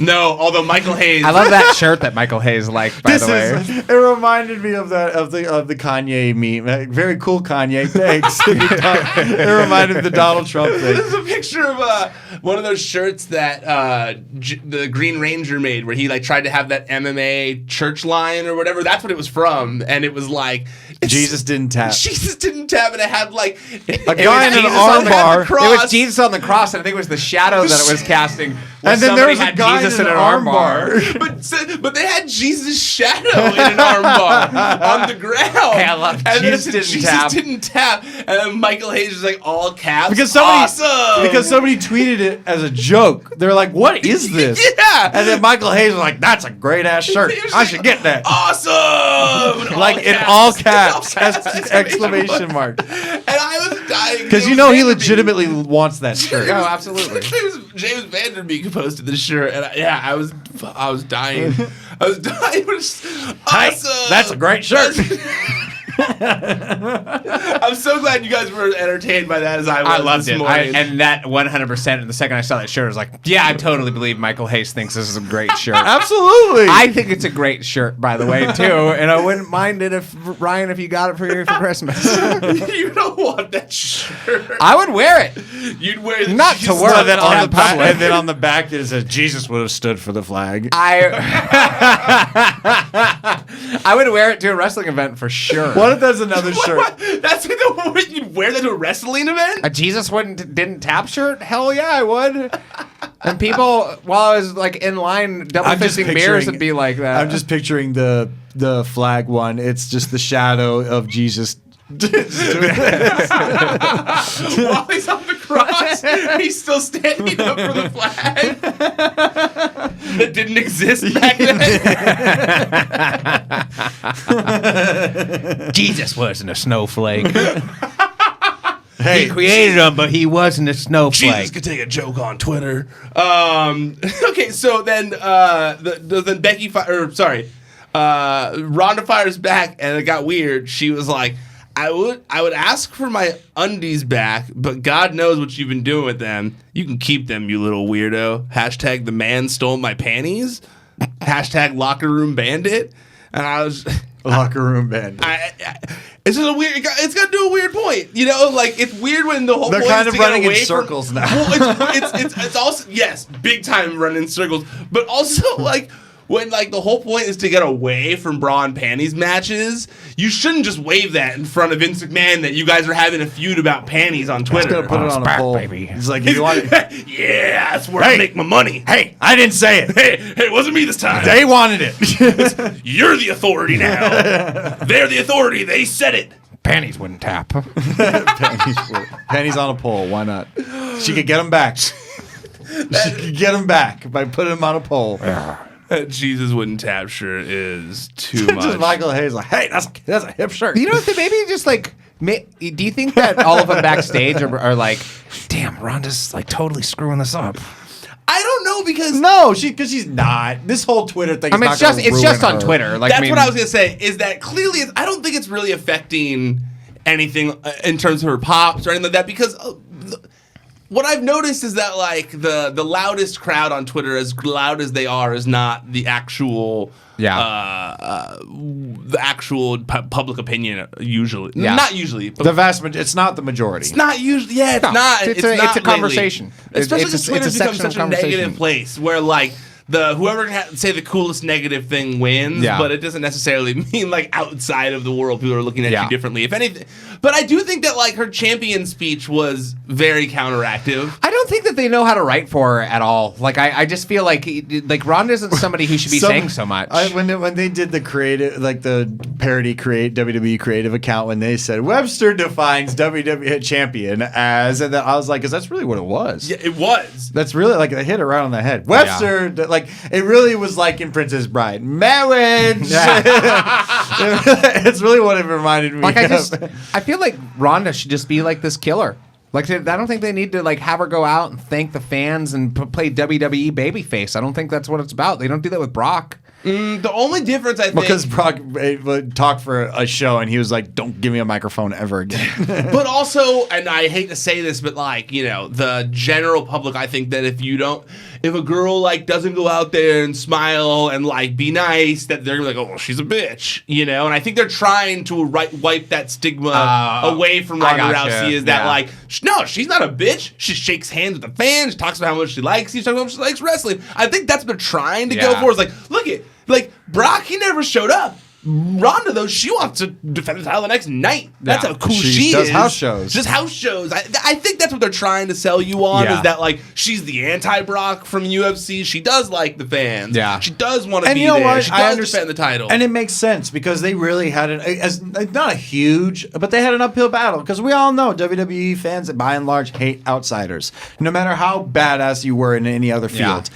No, although Michael Hayes. I love that shirt that Michael Hayes liked. By the way, it reminded me of the Kanye meme. Very cool, Kanye. Thanks. It reminded me of the Donald Trump thing. This is a picture of one of those shirts that the Green Ranger made, where he like tried to have that MMA church line or whatever. That's what it was from, and it was like Jesus didn't tap. Jesus didn't tap, and it had like a guy in an armbar. It was Jesus on the cross, and I think it was the shadow that it was casting. And then there was a guy Jesus in an armbar. But they had Jesus' shadow in an armbar on the ground. Hey, I love Jesus didn't tap. And then Michael Hayes is like all caps. Because somebody tweeted it as a joke. They were like, "What is this?" Yeah. And then Michael Hayes was like, "That's a great ass shirt. I should get that." Awesome. Like in all caps, exclamation mark. And I was dying because you know he legitimately wants that shirt. Oh, absolutely. James Vanderbeek posted this shirt, and I was dying. I was dying. Awesome. Hey, that's a great shirt. I'm so glad you guys were entertained by that as I was. I loved this it. morning. And that 100%. And the second I saw that shirt, I was like, yeah, I totally believe Michael Hayes thinks this is a great shirt. Absolutely. I think it's a great shirt, by the way, too. And I wouldn't mind it if you got it for Christmas. You don't want that shirt. I would wear it. You'd wear it. Not to wear it on the back, public. and then on the back it says Jesus would have stood for the flag. I would wear it to a wrestling event for sure. What if that's another shirt? What? That's like you'd wear that to a wrestling event? A Jesus didn't tap shirt? Hell yeah, I would. And people, while I was like in line double fisting beers, would be like that. I'm just picturing the flag one. It's just the shadow of Jesus. While he's on the cross, he's still standing up for the flag that didn't exist back then. Jesus wasn't a snowflake. Hey, he created him, but he wasn't a snowflake. Jesus could take a joke on Twitter. Okay, so then then Rhonda fires back, and it got weird. She was like, I would ask for my undies back, but God knows what you've been doing with them. You can keep them, you little weirdo. # the man stole my panties. # locker room bandit. And I was locker room bandit. It's just a weird. It's got to do a weird point, you know. Like it's weird when the whole they're point kind is of to running get away in circles from, now. Well, it's also yes, big time running in circles, but also like. When like the whole point is to get away from bra and panties matches, you shouldn't just wave that in front of Vince McMahon that you guys are having a feud about panties on Twitter. Just gonna put it on a poll, baby. It's like you want it. Yeah, that's where I make my money. Hey, I didn't say it. Hey, it wasn't me this time. They wanted it. You're the authority now. They're the authority. They said it. Panties wouldn't tap. Panties on a pole. Why not? She could get them back. She could get them back by putting them on a pole. Jesus wouldn't tap shirt is too much. Just Michael Hayes like, hey, that's a hip shirt. You know, maybe just like, do you think that all of them backstage are like, damn, Rhonda's like totally screwing this up? I don't know because because she's not. This whole Twitter thing. I mean, it's just on Twitter. Like, that's what I was gonna say. Is that clearly? I don't think it's really affecting anything in terms of her pops or anything like that because. What I've noticed is that like the loudest crowd on Twitter, as loud as they are, is not the actual public opinion usually. Yeah. Not usually. But the vast majority. It's not the majority. It's not usually. Yeah, it's not. It's not a conversation. Especially because Twitter's become such a conversation. negative place where like. Whoever can say the coolest negative thing wins, but it doesn't necessarily mean like outside of the world people are looking at you differently. If anything, but I do think that like her champion speech was very counteractive. I don't think that they know how to write for her at all. Like I just feel like Rhonda isn't somebody who should be saying so much. When they did the creative, like the parody WWE creative account, when they said Webster defines WWE champion as, and I was like, because that's really what it was. Yeah, it was. That's really like they hit it right on the head. Webster. Like it really was like in Princess Bride, marriage. It's really what it reminded me Like of. I feel like Ronda should just be like this killer. Like I don't think they need to like have her go out and thank the fans and play WWE babyface. I don't think that's what it's about. They don't do that with Brock. The only difference I think Because Brock talked for a show and he was like, "Don't give me a microphone ever again." But also, and I hate to say this, but like, you know, the general public, I think that if a girl like doesn't go out there and smile and like be nice, that they're like, oh, well, she's a bitch, you know. And I think they're trying to wipe that stigma away from Ronda Rousey. Is that like, no, she's not a bitch. She shakes hands with the fans. She talks about how much she likes you. She talks about how much she likes wrestling. I think that's what they're trying to go for. Is like, look it. Like, Brock, he never showed up. Ronda, though, she wants to defend the title the next night. That's how cool she does is. house shows. Just house shows. I think that's what they're trying to sell you on, is that, like, she's the anti-Brock from UFC. She does like the fans. Yeah. She does want to be you know there. what? She does defend the title. And it makes sense because they really had not a huge, but they had an uphill battle because we all know WWE fans, by and large, hate outsiders, no matter how badass you were in any other field.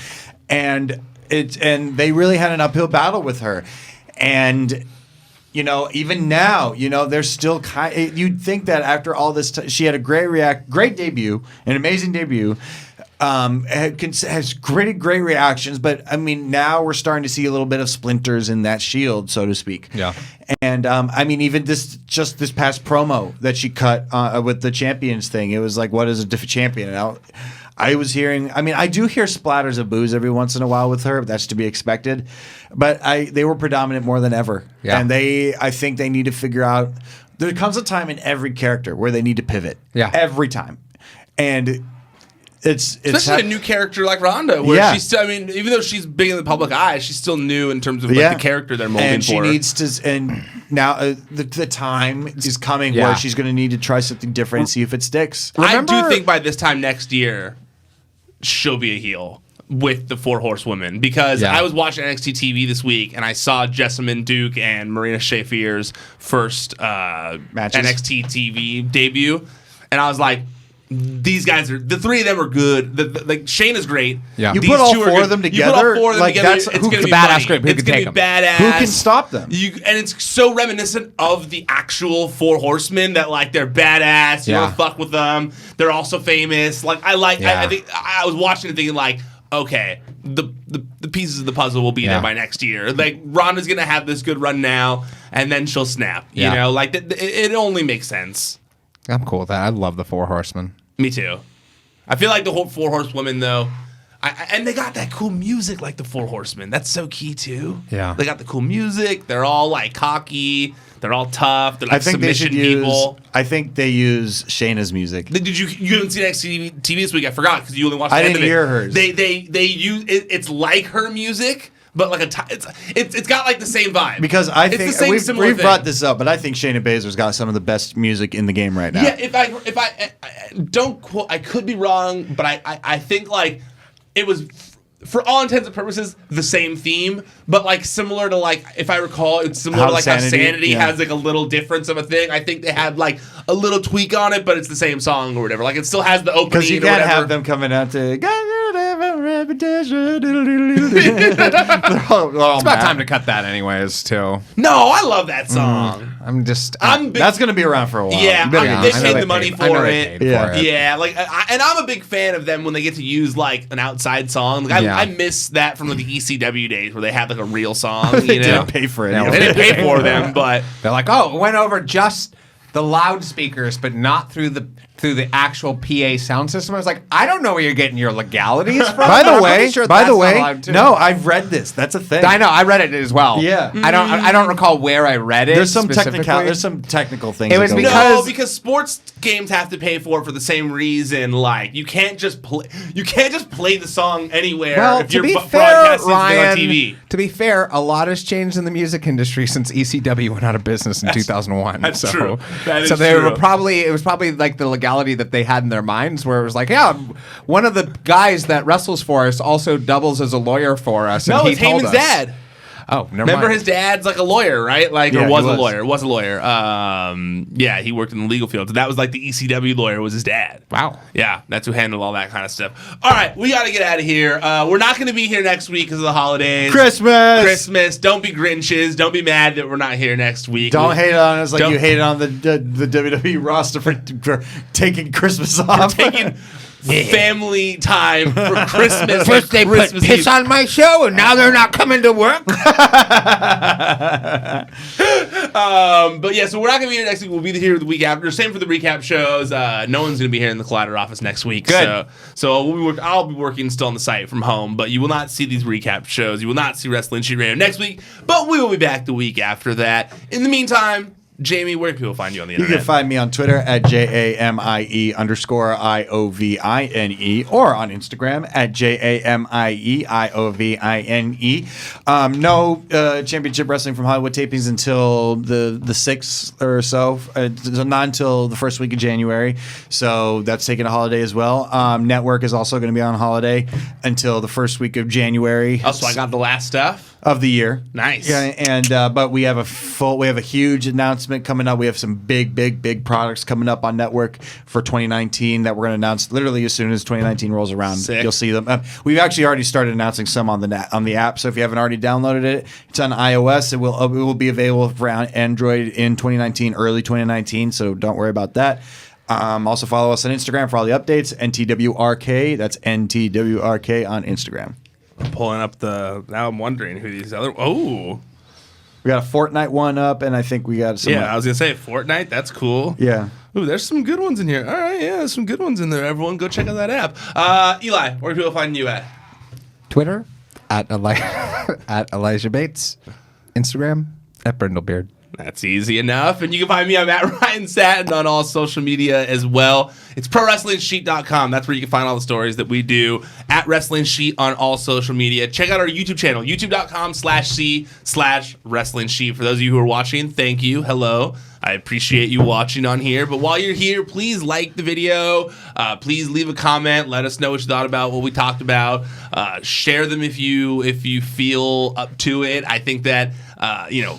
And they really had an uphill battle with her. And, you know, even now, you know, they're still you'd think that after all this, she had a great debut, an amazing debut, has great reactions. But I mean, now we're starting to see a little bit of splinters in that shield, so to speak. Yeah. And I mean, even this past promo that she cut with the champions thing, it was like, what is a different champion? And I was hearing, I mean, I do hear splatters of booze every once in a while with her. That's to be expected. But they were predominant more than ever. Yeah. And I think they need to figure out, there comes a time in every character where they need to pivot. Yeah. Every time. And it's especially a new character like Ronda, where she's still, I mean, even though she's big in the public eye, she's still new in terms of like the character they're molding and she for. needs to, and now the time is coming where she's going to need to try something different and see if it sticks. I do think by this time next year, she'll be a heel with the Four Horsewomen, because I was watching NXT TV this week and I saw Jessamine Duke and Marina Shafir's first NXT TV debut, and I was like, these guys are, the three of them are good. Like, Shayna's great. Yeah. You put all four of them together. Like, that's it's going to be badass funny. group. Who It's can going take to be them? badass. Who can stop them? And it's so reminiscent of the actual Four Horsemen that, like, they're badass. You want to fuck with them. They're also famous. Like, I think I was watching it thinking, like, okay, the pieces of the puzzle will be there by next year. Like, Ronda's going to have this good run now, and then she'll snap. You know, like, it only makes sense. I'm cool with that. I love the Four Horsemen. Me too. I feel like the whole Four Horsewomen, though, and they got that cool music like the Four Horsemen. That's so key, too. Yeah. They got the cool music. They're all, like, cocky. They're all tough. They're, like, I think submission people. I think they use Shayna's music. You haven't seen NXT TV this week? I forgot, because you only watched the end of it. I didn't hear hers. They use it's like her music, but like it's got like the same vibe. Because I think we've thing. brought this up, but I think Shayna Baszler's got some of the best music in the game right now. Yeah, if I don't quote, I could be wrong, but I think like it was, for all intents and purposes, the same theme, but like similar to, like, if I recall, it's similar to like how Sanity has like a little difference of a thing. I think they had like a little tweak on it, but it's the same song or whatever. Like, it still has the opening. Because you can't have them coming out to. It's About time to cut that, anyways. Too. No, I love that song. That's going to be around for a while. Yeah, they paid the money for it. Yeah, like, and I'm a big fan of them when they get to use like an outside song. Like, I miss that from like the ECW days where they had like a real song. They you know? didn't pay for it. They didn't pay for them, but they're like, oh, it went over just the loudspeakers, but not through the actual PA sound system. I was like, I don't know where you're getting your legalities from. By the way, no, I I've read this. That's a thing. know, I read it as well. Yeah. I don't recall where I read it. There's some technical things. It was because sports games have to pay for it for the same reason. Like, you can't just play the song anywhere. Well, if to you're be broadcasting fair, something Ryan, on TV. To be fair, a lot has changed in the music industry since ECW went out of business in 2001. That's true. That is so they true. were it was probably like the legality that they had in their minds, where it was like, yeah, one of the guys that wrestles for us also doubles as a lawyer for us. No, and it's Heyman's dad. Oh, never Remember mind. his dad's like a lawyer, right? Like, Yeah, or was he a was. lawyer. Was a lawyer. Yeah, he worked in the legal field. So that was like the ECW lawyer was his dad. Wow. Yeah, that's who handled all that kind of stuff. All right, we got to get out of here. We're not going to be here next week because of the holidays. Christmas. Don't be Grinches. Don't be mad that we're not here next week. Don't hate on us like Don't- you hated on the WWE roster for taking Christmas off. Taking family time for Christmas. First they put Christmas piss Eve. on my show, and now they're not coming to work. But yeah, so we're not going to be here next week. We'll be here the week after. Same for the recap shows. No one's going to be here in the Collider office next week. Good. So I'll be working still on the site from home, but you will not see these recap shows. You will not see Wrestling Sheet Radio next week, but we will be back the week after that. In the meantime, Jamie, where can people find you on the You internet? can find me on Twitter at JAMIE_IOVINE or on Instagram at JAMIEIOVINE. No Championship Wrestling from Hollywood tapings until the 6th or so. Not until the first week of January. So that's taking a holiday as well. Network is also going to be on holiday until the first week of January. Oh, so I got the last stuff. Of the year. Nice. Yeah, and but we have a huge announcement coming up. We have some big products coming up on network for 2019 that we're going to announce literally as soon as 2019 rolls around. Sick. You'll see them. We've actually already started announcing some on the app. So if you haven't already downloaded it, it's on iOS. It will be available for Android in 2019, early 2019. So don't worry about that. Also follow us on Instagram for all the updates. NTWRK. That's NTWRK on Instagram. Pulling up now I'm wondering who these other. Oh. We got a Fortnite one up, and I think we got some. Yeah, I was going to say Fortnite. That's cool. Yeah. Ooh, there's some good ones in here. All right, yeah, there's some good ones in there. Everyone, go check out that app. Eli, where can people find you at? Twitter at Elijah Bates. Instagram at Brindlebeard. That's easy enough. And you can find me. I'm at Ryan Satin on all social media as well. It's ProWrestlingSheet.com. That's where you can find all the stories that we do. At Wrestling Sheet on all social media. Check out our YouTube channel, youtube.com/C/Wrestling Sheet. For those of you who are watching, thank you. Hello. I appreciate you watching on here. But while you're here, please like the video. Please leave a comment. Let us know what you thought about what we talked about. Share them if you feel up to it. I think that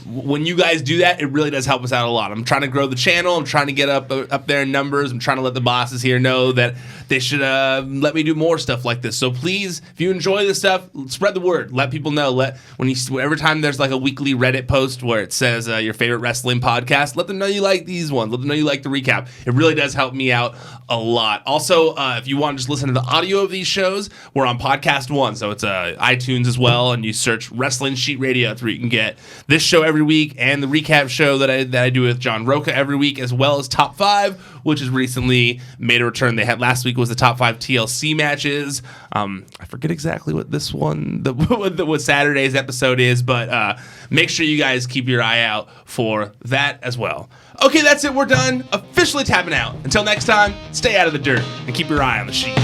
when you guys do that, it really does help us out a lot. I'm trying to grow the channel. I'm trying to get up there in numbers. I'm trying to let the bosses here know that they should let me do more stuff like this. So please, if you enjoy this stuff, spread the word. Let people know. Every time there's like a weekly Reddit post where it says your favorite wrestling podcast, let them know you like these ones. Let them know you like the recap. It really does help me out a lot. Also, if you want to just listen to the audio of these shows, we're on Podcast One, so it's iTunes as well, and you search Wrestling Sheet Radio. That's where you can get this show every week and the recap show that I do with John Roca every week, as well as Top 5, which has recently made a return. They had last week was the Top 5 TLC matches. I forget exactly what this one, what Saturday's episode is, but make sure you guys keep your eye out for that as well. Okay, that's it. We're done. Officially tapping out. Until next time, stay out of the dirt and keep your eye on the sheet.